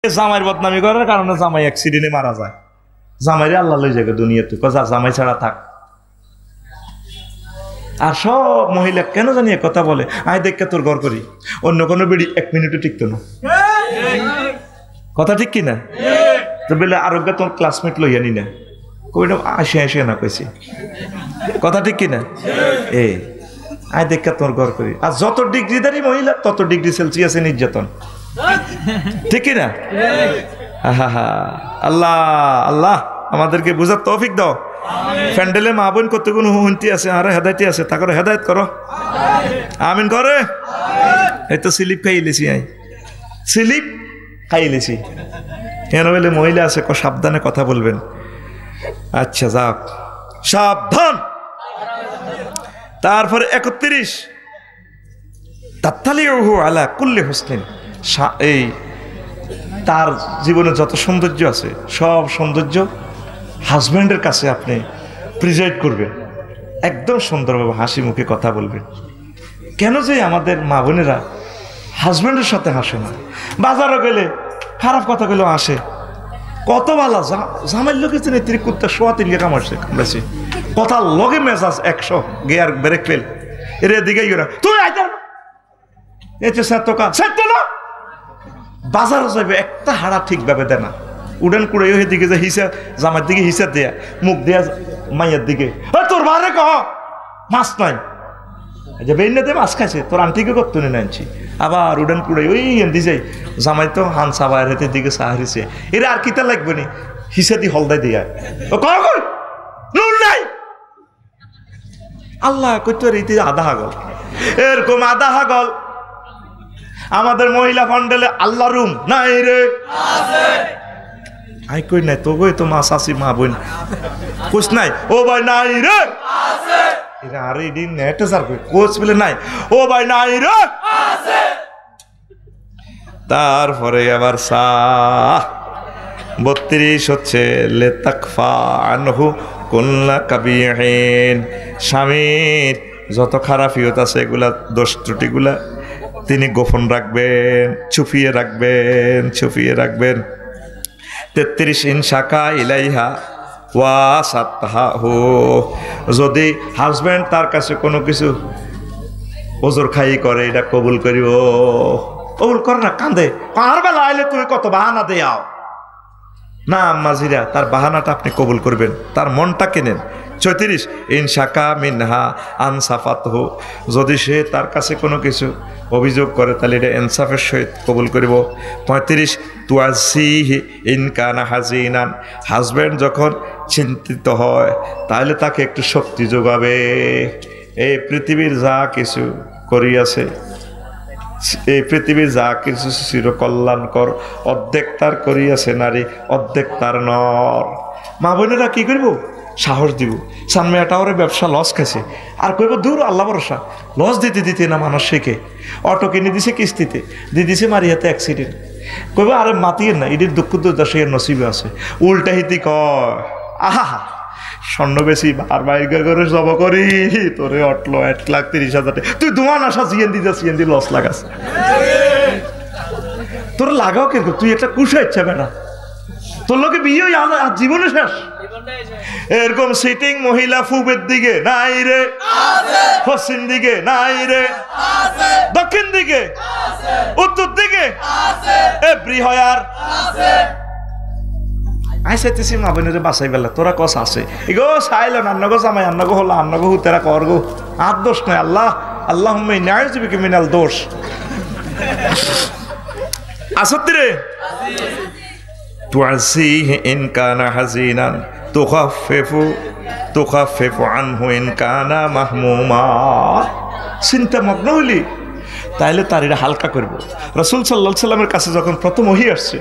জামাইয়ের বদনামি করার কারণে জামাই অ্যাক্সিডেন্টে মারা যায়। জামাইরে আল্লাহ লই যাবে দুনিয়াতে, যা জামাই ছাড়া থাক। আর সব মহিলা কেন জানি কথা বলে, আয় দেখে তোর ঘর করি, অন্য কোনো বেড়ি 1 মিনিটও টিকতো না। কথা ঠিক কিনা? তো বলে আরোগ্য তোর ক্লাসমেট লইয়া নি না, কইনা আসে না কইছি। কথা ঠিক কিনা? আয় দেখে তোর ঘর করি। আর যত ডিগ্রিদারি মহিলা তত ডিগ্রি সেলসিয়াসে নির্যাতন, ঠিক কিনা? আল্লাহ আল্লাহ আমাদেরকে বুঝার তৌফিক দাও। প্যান্ডেলে মা বোন কতগুণ হুন্তি আছে, আর হেদায়তি আছে, তা করে হেদায়ত করো, আমিন করে। এই তো স্লিপ খাইলেছি, স্লিপ খাইলেছি। কেন বলে মহিলা আছে, সাবধানে কথা বলবেন। আচ্ছা যাক, সাবধান। তারপরে 31 তাত্তালিউহু আলা কুল্লি হুসনিন, এই তার জীবনে যত সৌন্দর্য আছে সব সৌন্দর্য হাজব্যান্ডের কাছে আপনি প্রিজাইড করবেন, একদম সুন্দরভাবে হাসি মুখে কথা বলবেন। কেন যে আমাদের মা বোনেরা হাজব্যান্ডের সাথে হাসে না? বাজারও গেলে খারাপ কথা গেলেও আসে, কত ভালো জামাইর লোকে নেত্রী কুত্তা সোয়া 3 কামাইছে, কথা লগে মেজাজ 100 গিয়ার ব্রেক ফেল। এর দিকে তুই না বাজার যাবে, একটা হাড়া ঠিকভাবে দেয় না, উড়ান কুড়াইও দিকে যে হিসা জামার দিকে হিসা দেয়া, মুখ দেয়া মাইয়ের দিকে, তোর বারে কহ মাছ নাই, বেইনাতে মাছ খাইছে, তোর আন্টিকে করতো না আনছি। আবার উড়ান কুড়াই ওই এন্দি যাই, জামাই তো হান সাবার হাতের দিকে সাহারিছে, এরা আর কিতা লাগবে নি, হিসা দি হলদাই দিয়া নুন নাই। আল্লাহ কইতো রীতি আধা হাগল, এরকম আধা হাগল আমাদের মহিলা ফান্ডেলে আল্লাহ রুম নাই রে, আই কই নাই তো গই তো মা শাশি মা বোন কুছ নাই, ও ভাই নাই রে, আরে দিন নেটে স্যার কোচ বলে নাই, ও ভাই নাই রে। তারপরে আবার 32 হচ্ছে লেতাকফা আনহু কুল্লা কাবিহিন, স্বামীর যত খারাপিয়ত আছে এগুলা দোষ ত্রুটিগুলা তিনি গোপন রাখবেন, ছুপিয়ে রাখবেন, ছুপিয়ে রাখবেন। 33 ইনশাকা ইলাইহা ওয়াসাতহু, যদি হাজব্যান্ড তার কাছে কোনো কিছু ওজোর খাই করে এটা কবুল করিব, কবুল কর না, কান্দে আর বেলা আইলে তুই কত বাহানা দেয়াও না, মাঝিরা তার বাহানাটা আপনি কবুল করবেন, তার মনটা কেনেন। 34 ইনশাকা মিনহা আনসাফাতহু, যদি সে তার কাছে কোনো কিছু অভিযোগ করে তাহলে এটা ইনসাফের সহিত কবুল করিব। 35 তুয়াসিহি ইনকানা হাজিনান, হাজব্যান্ড যখন চিন্তিত হয় তাহলে তাকে একটু শক্তি যোগাবে। এই পৃথিবীর যা কিছু করিয়াছে, এই পৃথিবীর যা কিছু চিরকল্যাণকর, অর্ধেক তার করিয়াছে নারী, অর্ধেক তার নর। মা বোনেরা কি করব? সাহস দিব। সানমেয়া টাওয়ারে ব্যবসা লস খাইছে, আর কইব দূর আল্লাহ ভরসা, লস দিতে দিতে না মানুষ শেখে। অটো কিনে দিছে কিস্তিতে, দিয়ে দিছে মারিয়াতে অ্যাক্সিডেন্ট, কইব আরে মাতিয়ে না, এটির দুঃখ দুর্দশার নসিবে আছে। উল্টা হিতি কয় আহা স্বর্ণ বেশি আর বাইরে করে জব করি, তোরে অটলো 1,30,000, তুই দোয়ান আসা সিএনডি লস লাগাস, তোর লাগাও কিন্তু তুই একটা কুশা ইচ্ছা বেটা, তোর লোকে বিয়ে আর জীবনে শেষ। এরকম সিটিং মহিলা ফুবের দিকে নাই রে, পশ্চিম দিকে নাই রে, দক্ষিণ দিকে, উত্তর দিকে, এভরিহোয়ার আইসাইতেছি মা বোনের বাসাই বেলা, তোরা কস আছে এগো চাইল আন্নাগো জামাই আন্নাগো হলো আন্নাগো হুতেরা কর গো, আর দোষ নয়। আল্লাহ আল্লাহ নাউযুবিকা মিনাল দোষ। আসত্তি রে তুআসিহি ইন কানা হাজিনান তুখাফিফু আনহু ইন কানা মাহমুমা, চিন্তামগ্ন হইলি তাইলে তার এটা হালকা করবো। রাসূল সাল্লাল্লাহু আলাইহি সাল্লামের কাছে যখন প্রথম ওহী আসছে,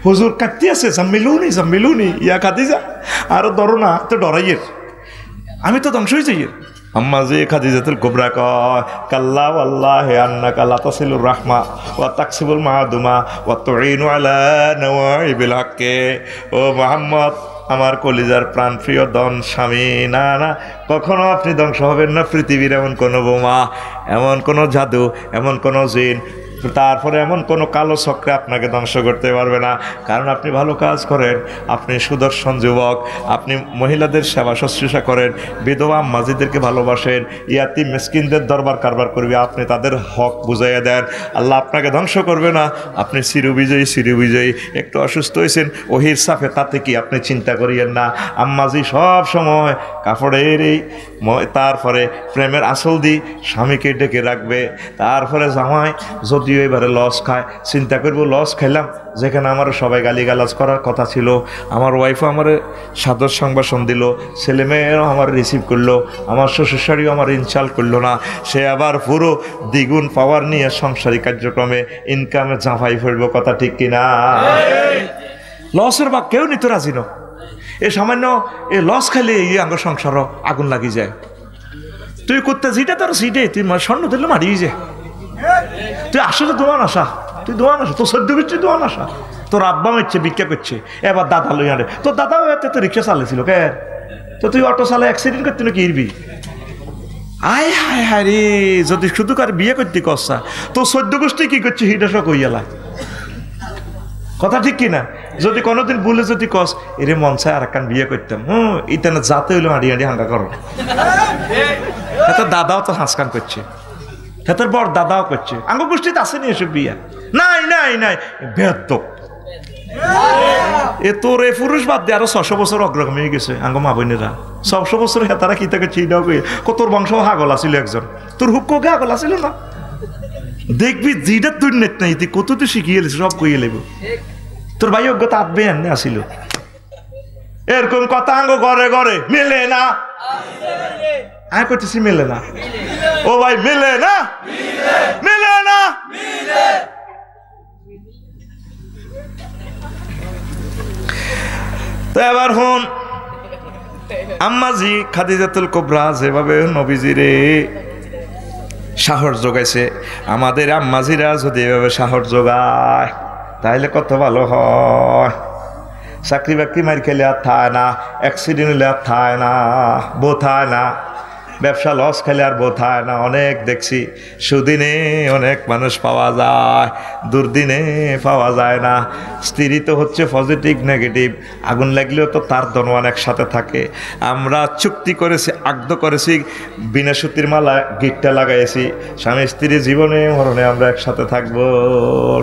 হুজুর কাঁদতে আছে, জাম্মিলুনি জাম্মিলুনি, ইয়া খাদিজা আরো ডরো না, তো ডরাইয়ের আমি তো ধ্বংস হয়ে যাই। আম্মা যে খাদিজাতুল কুবরা কয় কাল্লা ওয়াল্লাহি আন্নাকা লা তাসিলুর রাহমা ওয়া তাকসিবুল মাদুমা ওয়া তুইনু আলা নওয়াইবিল হাক্কি, ও মুহাম্মদ আমার কলিজার প্রাণ প্রিয় দন স্বামী, না না কখনো আপনি ধ্বংস হবেন না। পৃথিবীর এমন কোনো বোমা, এমন কোনো জাদু, এমন কোনো জিন তারপরে এমন কোনো কালো চক্রে আপনাকে ধ্বংস করতে পারবে না, কারণ আপনি ভালো কাজ করেন, আপনি সুদর্শন যুবক, আপনি মহিলাদের সেবা শুশ্রূষা করেন, বিধবা আম্মাজিদেরকে ভালোবাসেন, ইয়াতিম মিসকিনদের দরবার কারবার করবে, আপনি তাদের হক বুঝাইয়া দেন, আল্লাহ আপনাকে ধ্বংস করবে না। আপনি চিরবিজয়ী চিরবিজয়ী। একটু অসুস্থ হয়েছেন ওহির সাফে, তাতে কি আপনি চিন্তা করিয়েন না। আম্মাজি সব সময় কাপড়ের এই তারপরে প্রেমের আসল দি স্বামীকে ডেকে রাখবে। তারপরে জামাই যদিও এবারে লস খায়, চিন্তা করবো লস খাইলাম, যেখানে আমার সবাই গালিগালাজ করার কথা ছিল, আমার ওয়াইফও আমার সাদর সংবাসন দিল, ছেলে মেয়েরাও আমার রিসিভ করলো, আমার শ্বশুরশাড়িও আমার ইনসাল্ট করলো না, সে আবার পুরো দ্বিগুণ পাওয়ার নিয়ে সংসারিক কার্যক্রমে ইনকামে ঝাঁপাই ফেলবো। কথা ঠিক কিনা? লসের বা কেউ নিতে রাজি ন। এ সামান্য এ লস খাইলে এই আঙ্গ সংসারও আগুন লাগি যায়। তুই করতে যেটা তোর সিটে তুই স্বর্ণ দিলে মারিয়ে যায়। তুই আসলে দোয়ান আসা, তুই দোয়ান আসা, তোর সদ্য করছে দোয়ান আসা, তোর আব্বা মারছে ভিক্ষা করছে, এবার দাদা লই আনে, তোর দাদাও তো রিক্সা চালিয়েছিল কে, তো তুই অটো চালে অ্যাক্সিডেন্ট করতে না কি ইরবি? আয় হায় হায় রে, যদি শুধু কার বিয়ে করতে কসা, তোর সদ্য গোষ্ঠী কি করছে হিটা সব কইয়ালা। কথা ঠিক কিনা? যদি কোনোদিন বলে যদি কস এরে মন চায় আর একখান বিয়ে করতাম, ইতানে যাতে হইলো হাঁড়ি হাঁড়ি হাঙ্গা করো। এত দাদাও তো হাঁসকান করছে, হেতার বর দাদাও করছে, আঙ্গ গোষ্ঠীতে আসেনি এসব বিয়া। নাই নাই নাই, বেহত্ত এ তোর এ পুরুষ বাদ দিয়ে আরো 600 বছর অগ্রগামী হয়ে গেছে আঙ্গ মা বোনেরা। 600 বছর হেতারা কি তাকে চিন্তাও করে তোর বংশ হাগল আছিল একজন, তোর হুক্ককে হাগল আছিল না। দেখবি যেটা তুই নেট নাই তুই কত তুই শিখিয়ে সব কইয়ে লেব। তোর ভাই অজ্ঞতা আটবে এনে আসিল, এরকম কথা আঙ্গ ঘরে ঘরে মেলে না। আমি করতেছি মেলে না, ও ভাই মেলে না, মেলে না। তো এবার হন আম্মাজি খাদিজাতুল কুবরা যেভাবে নবীজিরে সাহস যোগাইছে, আমাদের আম্মাজিরা যদি এভাবে সাহস যোগায় তাহলে কত ভালো হয়। চাকরি বাকরি মার খেলে আর থায় না, অ্যাক্সিডেন্ট হলে আর থায় না, বোথায় না, ব্যবসা লস খেলে আর বোথায় না। অনেক দেখছি সুদিনে অনেক মানুষ পাওয়া যায়, দুর্দিনে পাওয়া যায় না। স্ত্রী তো হচ্ছে পজিটিভ নেগেটিভ, আগুন লাগলেও তো তার ধনওয়ান একসাথে থাকে। আমরা চুক্তি করেছি, আগ্ধ করেছি, বিনা সুতির মালা গিটটা লাগাইছি, স্বামী স্ত্রী জীবনে মরণে আমরা একসাথে থাকবো,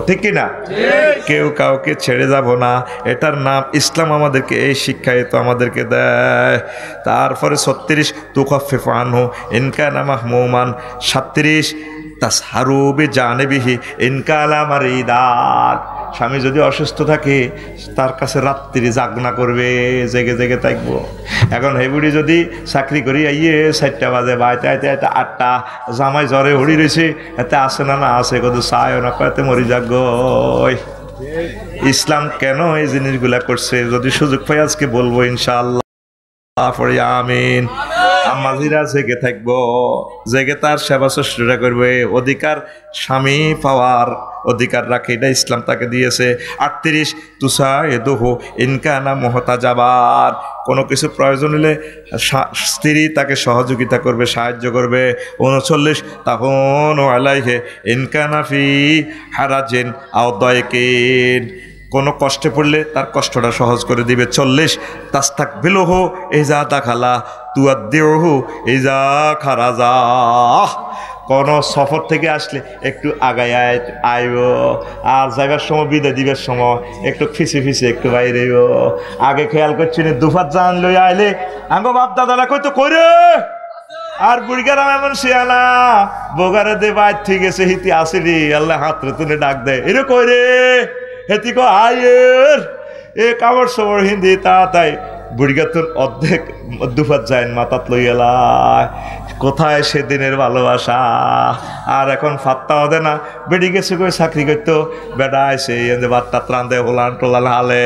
ঠিক কিনা? কেউ কাউকে ছেড়ে যাব না, এটার নাম ইসলাম আমাদেরকে এই শিক্ষায় তো আমাদেরকে দেয়। তারপরে 36 তুখাফিফ আনহু ইনকানা মাহমুমান, 37 তাসহারুবি জানেবিহি ইনকালা মারিদান। স্বামী যদি অসুস্থ থাকে তার কাছে রাত্রি জাগনা করবে, জেগে জেগে থাকবো। এখন হেবুড়ি যদি চাকরি করি আইয়ে 4টা বাজে বা আইতে আইতে আইতে 8টা, জামাই জ্বরে হড়ি রয়েছে, এতে আসে না না আসে, কত চায় না কয়তে মরি যাগ। ইসলাম কেন এই জিনিসগুলা করছে যদি সুযোগ পাই আজকে বলবো ইনশাআল্লাহ। আমিন। আম্মাজিরা জেগে থাকবো, জেগে তার সেবা শুশ্রূষা করবে, অধিকার স্বামী পাওয়ার অধিকার রাখে, এটা ইসলাম তাকে দিয়েছে। 38 তুষা এদোহো ইনকানা মুহতাজাবার, কোনো কিছু প্রয়োজন হলে স্ত্রী তাকে সহযোগিতা করবে, সাহায্য করবে। 39 তাহুনু আলাইহি ইনকানা ফি হারাজিন আও দায়কিন, কোনো কষ্টে পড়লে তার কষ্টটা সহজ করে দিবে। 40 তাস্তাকবিলুহু ইজা দাখালা তুআদ্দিউহু ইজা খারাজা, কোনো সফর থেকে আসলে একটু আগায় আইব, আর যাইবার সময় বিদায় দিবার সময় একটু ফিসে ফিসে একটু বাইরে আগে খেয়াল করছি না। দুফাত জান লই আইলে আঙ্গো বাপ দাদারা কইতো কইরে, আর বুড়িগারাম এমন শিয়ালা বোগারে দে বাইর ঠিক আছে হিতি আসিলি, আল্লাহ হাতরে তুলে ডাক দেয়, এরে কইরে হেতি কো আয়ের এ কাপড় সবর হিন্দি তাই বুড়িগাতুন অর্ধেক দুফাত যায় মাতাত লইয়ালায়। কোথায় সেদিনের ভালোবাসা? আর এখন ফাত্তা হবে না। বেড়ি গেছে কই চাকরি করতো, বেড়া আইসে বাত্তা ত্রান্দে হোলান টোলান হালে,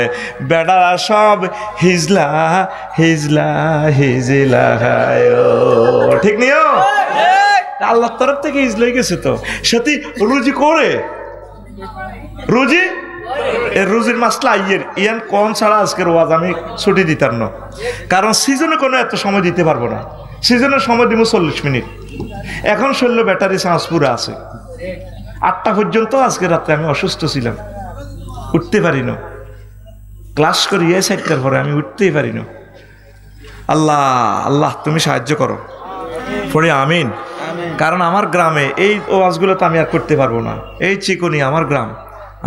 বেড়ারা সব হিজলা হিজলা হিজিলা, ঠিক নিও আল্লাহর তরফ থেকে হিজলাই গেছে। তো সাথে রুজি করে, রুজি রুজির মাসলা ইয়ের ইয়ান কম ছাড়া আজকের ওয়াজ আমি ছুটি দিতাম না, কারণ সিজনে কোনো এত সময় দিতে পারবো না। সিজনের সময় দিব 40 মিনিট। এখন শৈল্য ব্যাটারি চার্জ পুরো আছে, 8টা পর্যন্ত আজকে রাত্রে আমি অসুস্থ ছিলাম, উঠতে পারি না। ক্লাস করি 7টার পরে আমি উঠতেই পারি না। আল্লাহ আল্লাহ তুমি সাহায্য করো, পড়ি আমিন। কারণ আমার গ্রামে এই ওয়াজগুলো তো আমি আর করতে পারবো না। এই চিকনি আমার গ্রাম,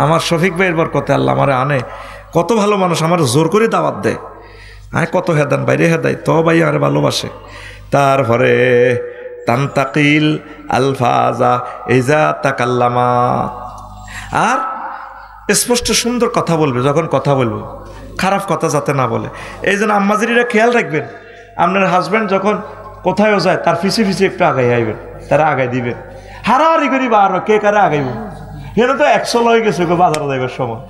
আমার শফিক ভাইয়ের বরকতে আল্লাহ আমারে আনে। কত ভালো মানুষ আমার জোর করে দাওয়াত দেয়, হ্যাঁ কত হেদান বাইরে হেদায়, তো ভাই আরে ভালোবাসে। তারপরে তানতাকিল আলফাজা ইজা তাকাল্লামা, আর স্পষ্ট সুন্দর কথা বলবে যখন কথা বলবো, খারাপ কথা যাতে না বলে। এই জন্য আম্মাজিরা খেয়াল রাখবেন, আপনার হাজব্যান্ড যখন কোথায়ও যায় তার ফিসে ফিসে একটু আগাই আইবেন, তারা আগাই দিবেন। হারাহারি করি বা আরো কে কারে আগাইব, হেন তো 100 লয়ে গেছে বাজারে যাইবার সময়।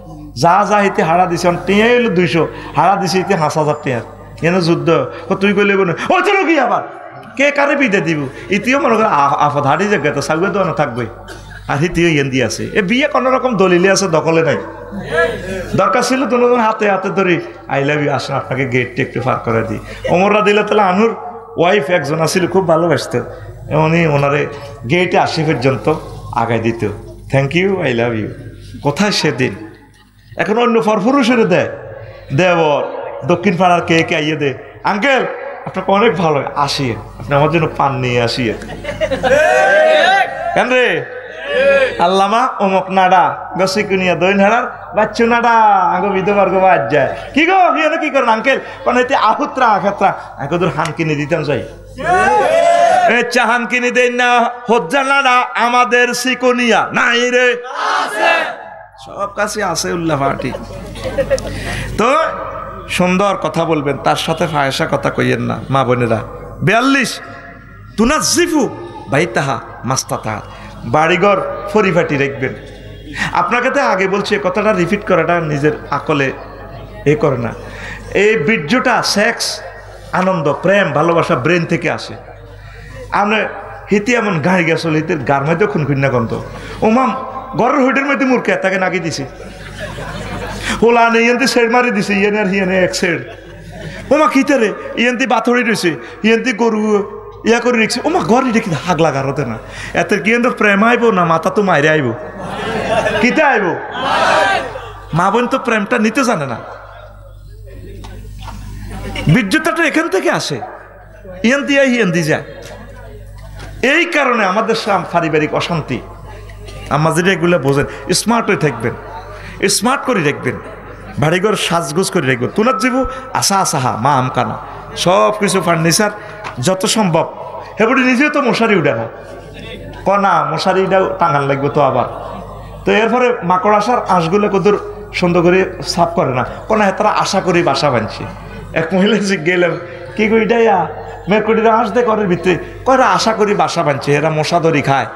যা যা হিতে হারা দিছে, টিয়া হইলো 200, হারা দিছে হিতে 5,000 টিয়া। হেন যুদ্ধ তুই কইলে বোন ওই চলো কি আবার কে কারে বিদে দিব। ইতিও মনে করে আফত হাড়ি জায়গা তো সাগুয়ে তো না থাকবে। আর হিতিও ইয়েন্দি আছে, এ বিয়ে কোনো রকম দলিলে আছে, দখলে নাই। দরকার ছিল দুজন হাতে হাতে ধরি আই লাভ ইউ, আসেন আপনাকে গেটটি একটু পার করে দিই। ওমররা দিলে তাহলে আনুর ওয়াইফ একজন আছিল, খুব ভালোবাসতেন, উনি ওনারে গেটে আসি পর্যন্ত আগায় দিত, thank you I love you. কোথায় সেদিন, এখন অন্য ফরফুরুষের দেয় দেবর দক্ষিণ পাড়ার কে কে আইয়ে দে, আঙ্কেল আপনাকে অনেক ভালো আসিয়ে, আপনি আমার জন্য পান নিয়ে আসিয়ে। কেন রে আল্লামা অমুক নাডা গসিকুনিয়া দইন হারার বাচ্চু নাডা আগে বিধবার গো বাজ যায় কি গো হিয়ানো কি করেন আঙ্কেল, কারণ এতে আহুত্রা আখাত্রা আগে তোর হান কিনে দিতাম যাই। চাহান কিনে দেন না হজ্জা নাডা আমাদের সিকুনিয়া নাই রে, সব কাছে আছে উল্লাহ পার্টি। তো সুন্দর কথা বলবেন, তার সাথে ফায়সা কথা কইয়েন না মা বোনেরা। 42 তুনাজিফু বাইতাহা মাস্তাতা, বাড়িঘর পরিপাটি রাখবেন। আপনাকে তো আগে বলছি, কথাটা রিপিট করাটা নিজের আকলে এ করে না। এই বীর্যটা সেক্স, আনন্দ, প্রেম, ভালোবাসা ব্রেন থেকে আসে। আমরা হিতি এমন গাড়ি গেছিল, হিতের গার মধ্যে খুনখুন্না গন্ধ, ও মাম ঘরের হোটের মধ্যে মুরকে তাকে নাকি দিছে, ওলা নেই ইয়েন্তি সেড মারি দিছে, ইয়েনে আর হিয়েনে এক সেড। ওমা খিতে ইয়েন্তি বাথড়ি রয়েছে, ইয়েন্তি গরু ইয়া করে রেখেছে, ওমা ঘরে রেখে হাগ লাগার হতে না। এত কি প্রেম আইব না মাথা তো মাইরে আইব, কিতে আইব? মা বোন তো প্রেমটা নিতে জানে না। বীর্যতাটা এখান থেকে আসে, ইয়েন্তি আই ইয়েন্তি যায়। এই কারণে আমাদের পারিবারিক অশান্তি। আমাদের এগুলো বোঝেন, স্মার্ট হয়ে থাকবেন, স্মার্ট করে রাখবেন, বাড়িঘর সাজগোজ করে রাখবেন। তুনার যাবো আশা আশাহা মা আমকানা, সব কিছু ফার্নিচার যত সম্ভব। হেবুড়ি নিজেও তো মশারি উঠে না, কনা মশারিটাও টাঙান লাগবে তো আবার। তো এরপরে মাকড় আসার আঁশগুলো কদর সুন্দর করে সাফ করে না, কনা তারা আশা করি বাসা বানছে। এক মহিলা গেলাম কি কই ডাইয়া মেকুড়িরা আঁশ দেয় ঘরের ভিতরে, কয়রা আশা করি বাসা বানছে, এরা মশা ধরি খায়,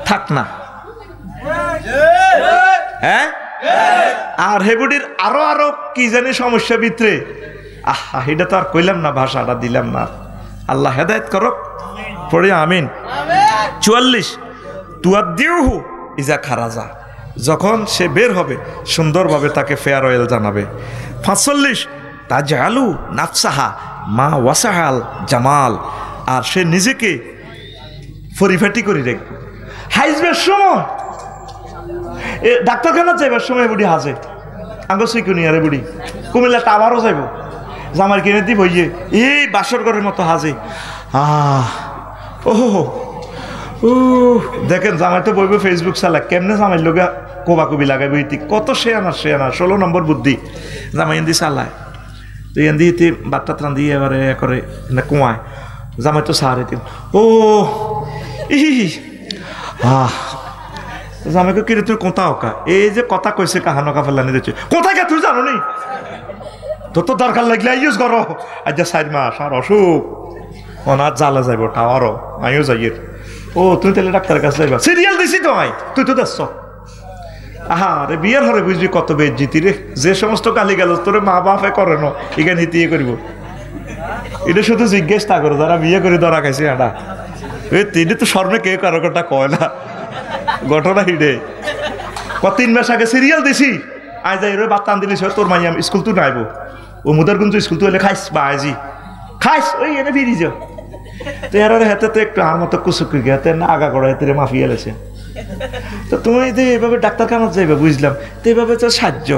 থাক না। হ্যাঁ, আর হেবুডির আরো আরো কি জানি সমস্যা ভিতরে, আহা এটা তো আর কইলাম না, ভাষাটা দিলাম না। আল্লাহ হেদায়েত করক, পড়ে আমিন। 44 তুয়াদ্দিউহু ইজা খারাজা, যখন সে বের হবে সুন্দরভাবে তাকে ফেয়ার অয়েল জানাবে। 45 তাজআলু নাফসাহা মা ওয়াসাহাল জামাল, আর সে নিজেকে পরিপাটি করে রাখবে। হাইজবের সময় ডাক্তারখানা যাইবার সময় বুড়ি হাসে, আঙ্গ সুইকুনিয়ারে বুড়ি কুমিল্লা টাওয়ারও যাইব, জামার কিনে দিব ইয়ে এই বাসর ঘরের মতো হাজে। ওহো ও দেখেন জামাই তো বইব ফেসবুক চালা, কেমনে জামাই লোকে কোবা কবি লাগাইব, ইতি কত সে আনার 16 নম্বর বুদ্ধি জামাই এন্দি চালায়। তো এন্দি ইতি বাট্টা ত্রান দিয়ে এবারে করে না কুয়ায়, জামাই তো সার ইতি ও ই জামাইকে কিরে তুই কোথা ওকা, এই যে কথা কইছে কাহানকা ফেলানি দিচ্ছে, কোথায় গে তুই জানো নি, তোর তো দরকার লাগলে ইউজ করো। আজ 4 মাস আর অসুখ অনাথ জ্বালা যাইব টাওয়ারও আমিও যাই। ও তুই তাহলে ডাক্তারের কাছে যাইবা, সিরিয়াল দিছি তো আই, তুই তো দেখছ। আহা রে বিয়ের হরে বুঝবি কত বেজ্জিতি রে, যে সমস্ত গালি গেল তোরে মা বাপে করে না, এখানে হিতিয়ে করব। এটা শুধু জিজ্ঞেস তা করো যারা বিয়ে করে ধরা খাইছে, এটা তিনি তো স্বর্ণে কে কারো কথা কয় না, ঘটনা হিডে 3 মাস আগে সিরিয়াল দিছি, আজ যাই রে বাত্তান দিলিস তোর মাইয়া স্কুল তুই নাইব, ও মুদার কিন্তু স্কুল তুই হলে খাইস বা আজি খাইস ওই এনে ফিরি যাও। তো এর হাতে তো একটু আর মতো কুচুকি হাতে না আগা করা হাতে মাফিয়ে এলেছে, তো তুমি এভাবে ডাক্তারখানা যাইবে বুঝলাম, তো এইভাবে তো সাহায্য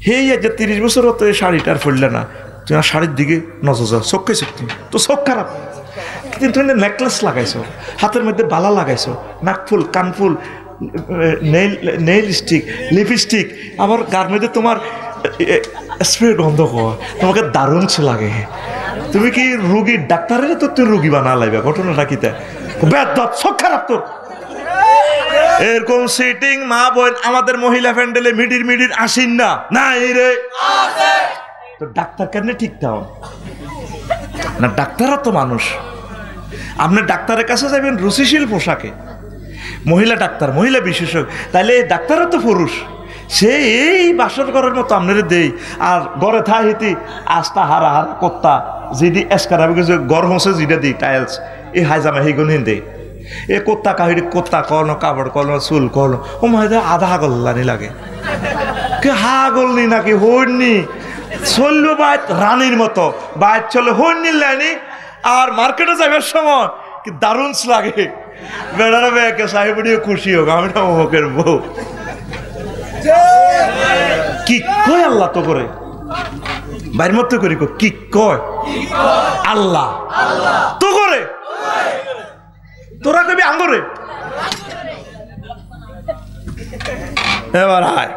হেই যে 30 বছর তো এই শাড়িটার ফুললে না, তুমি শাড়ির দিকে নজর যাও, চোখ খাইছো তুমি তো চোখ খারাপ, কিন্তু তুমি নেকলেস লাগাইছো, হাতের মধ্যে বালা লাগাইছো, নাকফুল, কানফুল, নেইল স্টিক, লিপস্টিক, আবার গার মধ্যে তোমার স্প্রে গন্ধ হওয়া, তোমাকে দারুণ লাগে। তুমি কি রুগী ডাক্তারের তো তুই রুগী বানা লাইবে, ঘটনাটা কি চোখ খারাপ তোর। এরকম সিটিং মা বোন আমাদের মহিলা প্যান্ডেলে মিডির আসিন না নাই রে, তো ডাক্তার কেন ঠিক থাও না? ডাক্তাররা তো মানুষ। আপনি ডাক্তারের কাছে যাবেন রুচিশীল পোশাকে, মহিলা ডাক্তার, মহিলা বিশেষজ্ঞ, তাহলে ডাক্তারও তো পুরুষ, সে এই বাসর করার মতো আপনারা দেই। আর গড়ে থাইতি আস্তা হারা কত্তা যেদি এসকার কিছু গড় হসে যেটা দিই টাইলস, এই হাইজামা সেইগুলো দেই। এ কোত্তা কাহিরি কোত্তা কল কাপড় কল চুল কল, ও মনে আধা হাগল্লানি লাগে, কে হাগলনি নাকি হইনি চললো বাইত রানীর মতো, বাইত চলে হইনি লাইনি। আর মার্কেটে যাবার সময় কি দারুণ লাগে, বেড়ারা বেকে সাহেবড়িও খুশি হোক, আমি না অমুকের বউ। কি কয় আল্লাহ তো করে বাইর মতো করি, কি কয় আল্লাহ তো করে, তোরা কবি আঙ্গরে। এবার হায়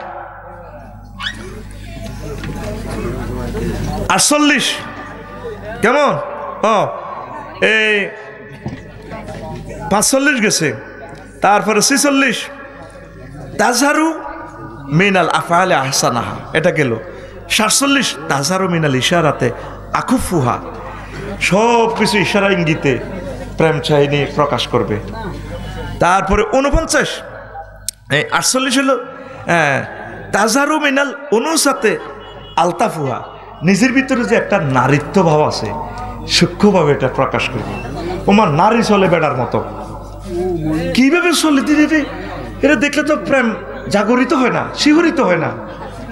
48 কেমন, এই 45 গেছে, তারপরে 46 তাজহারু মিনাল আফআলি আহসানাহা, এটা গেল 47 তাজহারু মিনাল ইশারাতে আকুফুহা, সব কিছু ইশারা ইঙ্গিতে প্রেম চাহিনী প্রকাশ করবে। তারপরে 49 48 হলো তাজহারু মিনাল অনুসাতে আলতাফুহা, নিজের ভিতরে যে একটা নারীত্ব ভাব আছে সূক্ষ্মভাবে এটা প্রকাশ করবে। ওমার নারী চলে বেড়ার মতো, কিভাবে চলে দিদি, এটা দেখলে তো প্রেম জাগরিত হয় না, শিহরিত হয় না,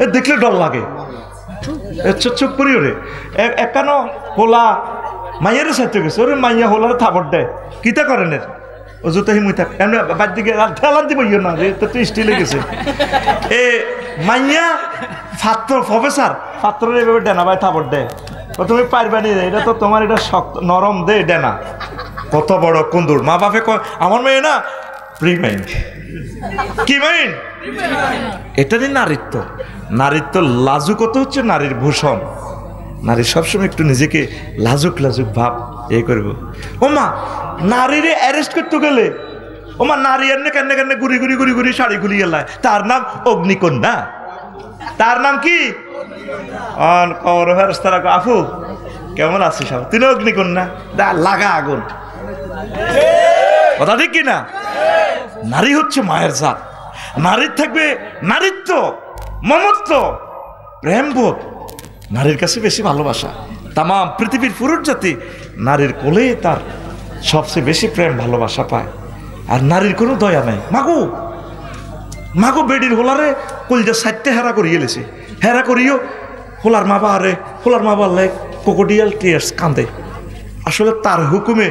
এ দেখলে ডর লাগে। চোখ করি ওরে একানো হোলা মাইয়ারে সাথে গেছে, ওরে মাইয়া হোলারে থাপড় দেয়, কিতা করেন এর ও জুতো হিমুই থাক এমনি বাদ দিকে ঠেলান দিব ইয়ে না, তো স্টিলে গেছে। এ মাইয়া ছাত্র প্রফেসর ছাত্রের এভাবে ডেনা ভাই থাপড় দেয়, তুমি পারবা নি, এটা তো তোমার এটা শক্ত নরম দে ডেনা, কত বড় কুন্দুর। মা বাপে কয় আমার মেয়ে না প্রি মাইন্ড, কি মাইন্ড, এটারই নারীত্ব। নারীত্ব লাজুকতা হচ্ছে নারীর ভূষণ। নারী সবসময় একটু নিজেকে লাজুক লাজুক ভাব এ করবো। ওমা নারীরে অ্যারেস্ট করতে গেলে ওমা নারী এনে কেন কেন ঘুরি ঘুরি ঘুরি ঘুরি শাড়ি খুলি গেলায়, তার নাম অগ্নিকন্যা। তার নাম কি তারা আফু কেমন আছিস, তিনি অগ্নিকন্যা, লাগা আগুন, কথা ঠিক কিনা? নারী হচ্ছে মায়ের জাত, নারীর থাকবে নারীত্ব, মমত্ব, প্রেমবোধ, নারীর কাছে বেশি ভালোবাসা। তাম পৃথিবীর পুরুষ জাতি নারীর কোলে তার সবচেয়ে বেশি প্রেম ভালোবাসা পায়, আর নারীর কোনো দয়া নাই। মাগো মাগো বেডির হোলারে কলজা সাইটে হেরা করিয়ে লেছে, হেরা করিও হোলার মা বারে, হোলার মা বাড়লে কোকোডিয়াল টিয়ার্স কান্দে। আসলে তার হুকুমে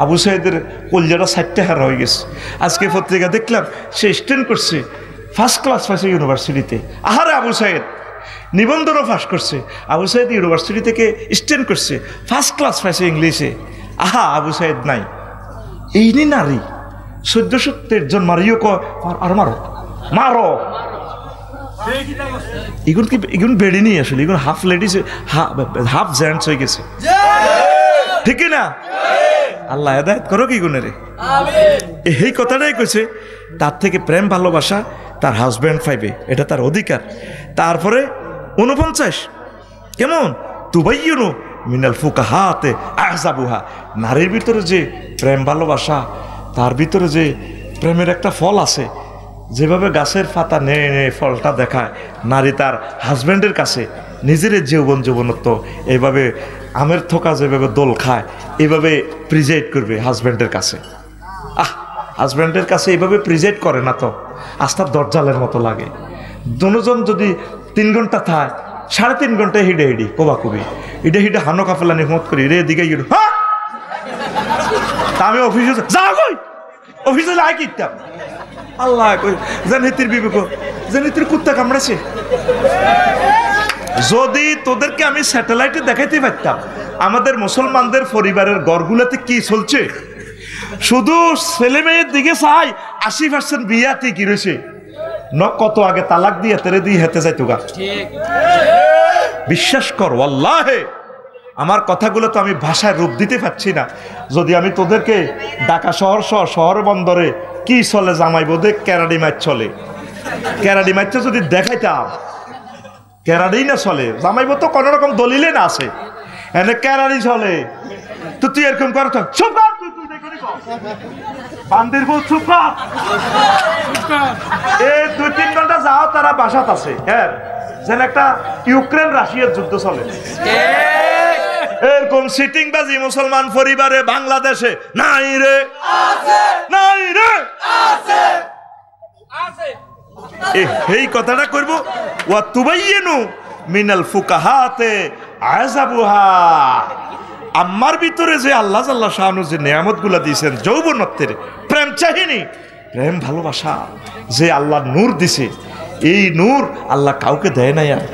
আবু সাইদের কলজাটা সাইটে হেরা হয়ে গেছে। আজকে পত্রিকা দেখলাম সে স্ট্যান্ড করছে, ফার্স্ট ক্লাস পাইছে ইউনিভার্সিটিতে। আহারে আবু সাইদ নিবন্ধনও পাস করছে, আবু সাইদ ইউনিভার্সিটি থেকে স্ট্যান্ড করছে, ফার্স্ট ক্লাস পাইছে ইংলিশে। আহা আবু সাইদ নাই, এই নি নারী 1400 জন মারিও কয় আর মারো মারো। এগুন কি এগুন বেড়ে নিয়ে আসলে এগুন হাফ লেডিস হাফ জেন্টস হয়ে গেছে, ঠিক না? আল্লাহ হেদায়েত করো কি গুণেরে। এই কথাটাই কইছে, তার থেকে প্রেম ভালোবাসা তার হাজব্যান্ড পাইবে, এটা তার অধিকার। তারপরে 49 কেমন তুবাইয়ুনু মিনাল ফুকাহাতে আহজাবুহা, নারীর ভিতরে যে প্রেম ভালোবাসা, তার ভিতরে যে প্রেমের একটা ফল আছে, যেভাবে গাছের পাতা নেড়ে নেড়ে ফলটা দেখায়, নারী তার হাজব্যান্ডের কাছে নিজের যৌবনত্ব এইভাবে আমের থোকা যেভাবে দোল খায় এইভাবে প্রিজাইড করবে হাজব্যান্ডের কাছে। হাজব্যান্ডের কাছে এইভাবে প্রিজাইড করে না তো আস্থার দরজালের মতো লাগে। দুজন যদি 3 ঘন্টা থায়, 3.5 ঘন্টায় হিডে হিডি কোবাকুবি, হিডে হিডে হানো কাফেলানি মত করি রে দিকে গিয়ে তা আমি অফিসে যাও কই অফিসে যাই কিতাম আল্লাহ জানিতির বিবেক জানিতির কুত্তা কামড়াছে। যদি তোদেরকে আমি স্যাটেলাইটে দেখাইতে পারতাম আমাদের মুসলমানদের পরিবারের ঘরগুলোতে কি চলছে, শুধু ছেলে মেয়ের দিকে চাই 80% বিয়াতে কি রয়েছে ন কত আগে তালাক দিয়ে তেরে দিয়ে হেতে যাইতো গা। বিশ্বাস কর আল্লাহে আমার কথাগুলো তো আমি ভাষায় রূপ দিতে পারছি না। যদি আমি তোদেরকে ঢাকা শহর বন্দরে কি চলে জামাই বোধে ক্যারাডি মাছ চলে, ক্যারাডি মাছটা যদি দেখাইতাম, ক্যারাডি না চলে জামাইব তো কোন রকম দলিলে না আছে এনে ক্যারাডি চলে। তো তুই এরকম কর তো চুপ কর, বান্দির বউ চুপ কর। এই 2-3 ঘন্টা যাও তারা বাসাত আছে। হ্যাঁ যেন একটা ইউক্রেন রাশিয়ার যুদ্ধ চলে। এরকম সিটিং বাজি মুসলমান পরিবারে বাংলাদেশে নাই রে, নাই রে। এই কথাটা করবো ওয়া তুবাইয়িনু মিনাল ফুকাহাতে আযাবুহা। আমার ভিতরে যে আল্লাহ জাল্লা শাআনু যে নিয়ামতগুলা দিয়েছেন, যৌবনত্বের প্রেম চাহিনি, প্রেম ভালোবাসা যে আল্লাহ নূর দিছে, এই নূর আল্লাহ কাউকে দেয় নাই। আর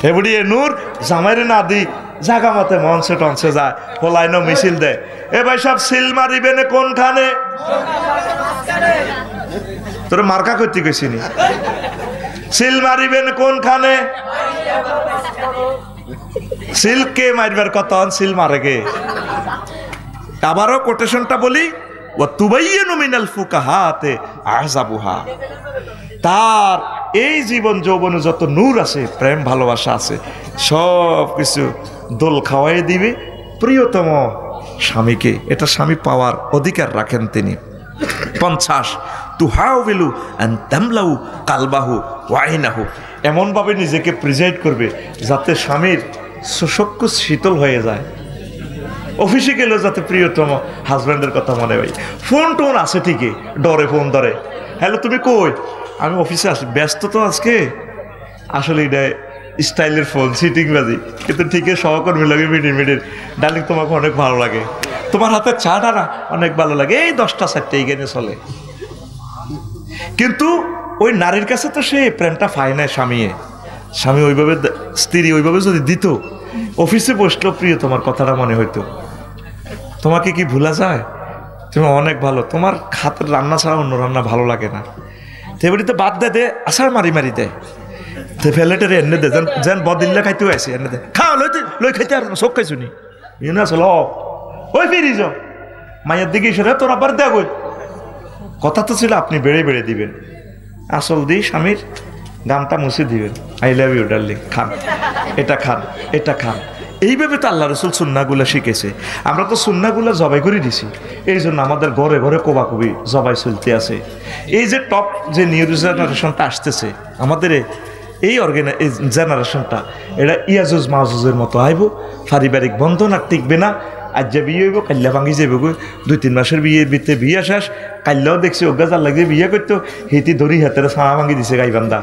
এবারে এ নূর জামাইরে না দি জাগা মতে মঞ্চে টঞ্চে যায়, হোলাইন মিছিল দেয়। এ ভাই সব সিল মারিবেন কোনখানে? তোর মার্কা করতে গেছিনি, সিল মারিবেন কোনখানে? সিল কে মারবার কত সিল মারে গে? আবারও কোটেশনটা বলি, ও তুবাইয়িনু মিনাল ফুকাহাতে আযাবুহা। তার এই জীবন যৌবনে যত নূর আছে, প্রেম ভালোবাসা আছে, সব কিছু দোল খাওয়াই দিবে প্রিয়তম স্বামীকে। এটা স্বামী পাওয়ার অধিকার রাখেন তিনি। 50 তুহাউবিলু আন তামলাউ কালবাহু ওয়াইনাহু। এমনভাবে নিজেকে প্রিজাইড করবে যাতে স্বামীর সশক্ত শীতল হয়ে যায়। অফিসে গেলেও যাতে প্রিয়তম হাজব্যান্ডের কথা মনে হয়। ফোন টোন আছে ঠিকই, ডরে ফোন ধরে, হ্যালো তুমি কই? আমি অফিসে আসি, ব্যস্ত তো আজকে। আসলে এটা স্টাইলের ফোন, সিটিং বাজি, কিন্তু ঠিকই সহকর্মী লাগে মিনিট ডার্লিং তোমাকে অনেক ভালো লাগে, তোমার হাতের চাটা না অনেক ভালো লাগে, এই 10টা 4টে এখানে চলে। কিন্তু ওই নারীর কাছে তো সে প্রেমটা পায় না। স্বামী ওইভাবে, স্ত্রী ওইভাবে যদি দিত, অফিসে বসলেও প্রিয় তোমার কথাটা মনে হইতো। তোমাকে কি ভুলা যায়? তুমি অনেক ভালো, তোমার হাতের রান্না ছাড়া অন্য রান্না ভালো লাগে না। তেবাড়িতে বাদ দে আষাঢ় মারি দেয়, ফেলেটের এনে দে, যেন বদিল্লা খাইতেও আছে এনে দে, খাও লই খাইতে আর চোখ খাইছো নি না চল ওই ফিরি যাও মায়ের দিকে এসে তোর আবার দেখ। কথা তো ছিল আপনি বেড়ে বেড়ে দিবেন, আসল দিই স্বামীর গামটা মুছে দিবেন, আই লাভ ইউ ডার্লিং, খান এটা খান এটা খান। এইভাবে তো আল্লাহ রসুল সুন্নাগুলা শিখেছে। আমরা তো সুন্নাগুলা জবাই করে দিছি, এই জন্য আমাদের ঘরে ঘরে কোবাকুবি জবাই চলতে আছে। এই যে টপ যে নিউ জেনারেশনটা আসতেছে আমাদের, এই জেনারেশনটা, এটা ইয়াজুজ মাহুজের মতো আইব, পারিবারিক বন্ধন আর টিকবে না। আজ যে বিয়ে হইব কাল্লা ভাঙি যাইব গো, 2-3 মাসের বিয়ের ভিতরে বিয়ে শেষ। কাল্লাও দেখছি অজ্ঞাজার লাগিয়ে বিয়ে করতো, হিতি ধরি হাতের ছাড়া ভাঙি দিছে গাইবান্ধা,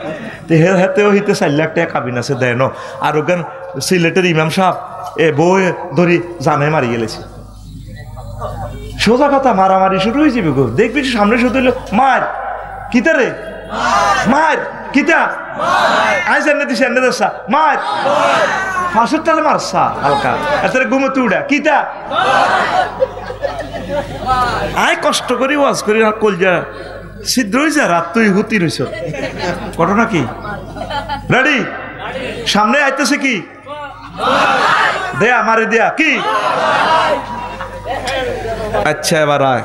তো হাতেও হিতে 4 লাখ টাকা কাবিন আছে দেয় ন। আর ওখান সিলেটের ইমাম সাহেব বউ ধরি জানে মারি গেলেছে। সোজা কথা, মারামারি শুরু হয়ে যাবে গো, দেখবি সামনে শুধু হইলো মার কিতা রে, মার কিতা আই জানে দিছে এনে দেশা মার ফাঁসের টালে মারছা হালকা এত ঘুমোতে উড়া কিতা আয় কষ্ট করি ওয়াজ করি কলজা ছিদ্র হয়েছে, রাত তুই হুতি রইছ। ঘটনা কি? রেডি? সামনে আইতেছে কি? দেয়া মারে দেয়া কি? আচ্ছা এবার আয়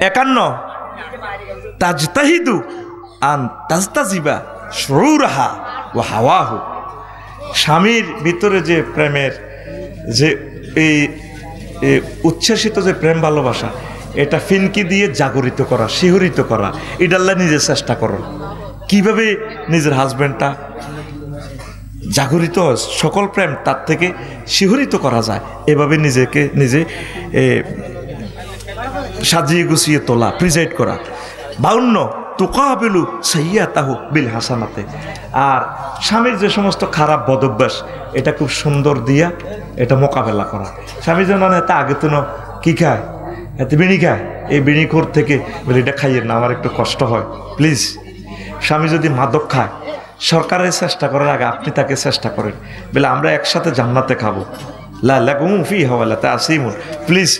51 তাজতাহিদু আন তাজতাজিবা শুরুরাহা ওয়া হাওয়াহু। স্বামীর ভিতরে যে প্রেমের যে এই উচ্ছ্বাসিত যে প্রেম ভালোবাসা, এটা ফিনকি দিয়ে জাগরিত করা, শিহরিত করা, এটা আল্লাহ নিজে চেষ্টা করো কিভাবে নিজের হাজব্যান্ডটা জাগরিত সকল প্রেম তার থেকে শিহরিত করা যায়, এভাবে নিজেকে নিজে সাজিয়ে গুছিয়ে তোলা, প্রিজাইড করা। 52 তুকাবিলু সাইয়্যাতাহু বিল হাসানাতে। আর স্বামীর যে সমস্ত খারাপ বদভ্যাস, এটা খুব সুন্দর দিয়া এটা মোকাবেলা করা। স্বামী যেন এতে আগে তো কি খায়, এতে বিড়ি খায়, এই বিড়িখোর থেকে বলে এটা খাইয়েন না, আমার একটু কষ্ট হয় প্লিজ। স্বামী যদি মাদক খায়, সরকারের চেষ্টা করার আগে আপনি তাকে চেষ্টা করেন, বলে আমরা একসাথে জান্নাতে খাবো। প্লিজ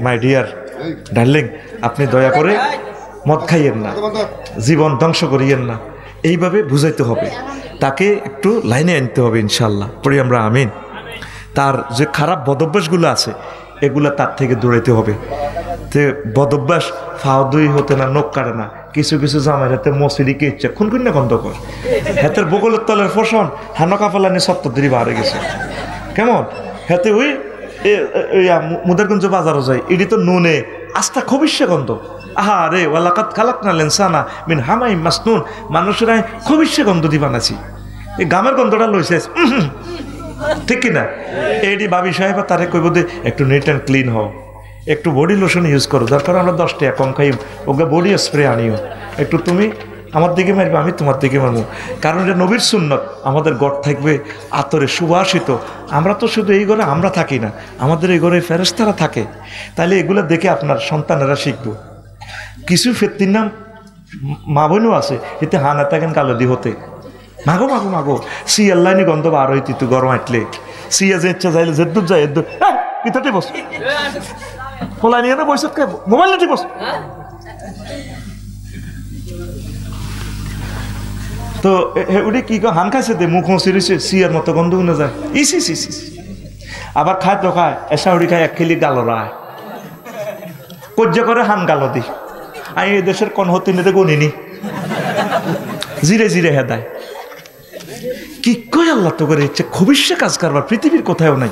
মাই ডিয়ার ডার্লিং, আপনি দয়া করে মদ খাইয়েন না, জীবন ধ্বংস করিয়েন না। এইভাবে বুঝাইতে হবে, তাকে একটু লাইনে আনতে হবে ইনশাল্লাহ। পড়ি আমরা আমিন। তার যে খারাপ বদভ্যাসগুলো আছে এগুলো তার থেকে দৌড়াইতে হবে। তো বদভ্যাস ফাওদুই হতে না, নখ কাটে না, কিছু কিছু জামাই হাতে মসিরিকে ইচ্ছা খুন না গন্ধ কর, হাতের বগলের তলের ফসন হানকা ফেলানি সত্তর দিরি বাড়ে গেছে। কেমন হাতে ওই মুদারগঞ্জ বাজারও যায়, এটি তো নুনে আস্থা খবিষ্যা গন্ধ। আহা রে ওয়ালাকাত খালাকনা লেনসানা মিন হামাই মাসনুন, মানুষেরা খবিষ্যা গন্ধ দি বানাছি, এই গামের গন্ধটা লইছে ঠিক কিনা। এটি ভাবি সাহেবা তারে কইব দে একটু নিট অ্যান্ড ক্লিন হও, একটু বডি লোশন ইউজ করো, দরকার আমরা 10 টাকা কম খাই, ওকে বডি স্প্রে আনিও, একটু তুমি আমার দিকে মারবে আমি তোমার দিকে মারবো, কারণ এটা নবীর সুন্নত। আমাদের ঘর থাকবে আতরে সুবাসিত। আমরা তো শুধু এই ঘরে আমরা থাকি না, আমাদের এই ঘরে ফেরেশতারা থাকে। তাহলে এগুলো দেখে আপনার সন্তানেরা শিখবো। কিছু ফেত্তির নাম মা বোনও আছে, এতে হানা থাকেন কালো দি হতে মাগো মাগো মাগো সি আল্লাহ নি গন্ধ বার হইতি তুই গরম আটলে সিয়া যে ইচ্ছা যাইলে যেদুর যায় এদুর কিতাতে বস খোলা নিয়ে না বসে মোবাইল নিতে বস। তো ওটা কি হান খাইছে দে মুখ সিরিছে সিয়ার মতো গন্ধ না যায় ইসি ইসি। আবার খায় তো খায় এসা উড়ি খায় এক খেলি গালো রায় কজ্জা করে হান গালো দি। আমি এই দেশের কোন হতে নিতে গনিনি জিরে জিরে হেদায় কি কয় আল্লাহ তো করে ইচ্ছে খবিষ্যা কাজ করবার পৃথিবীর কোথাও নাই।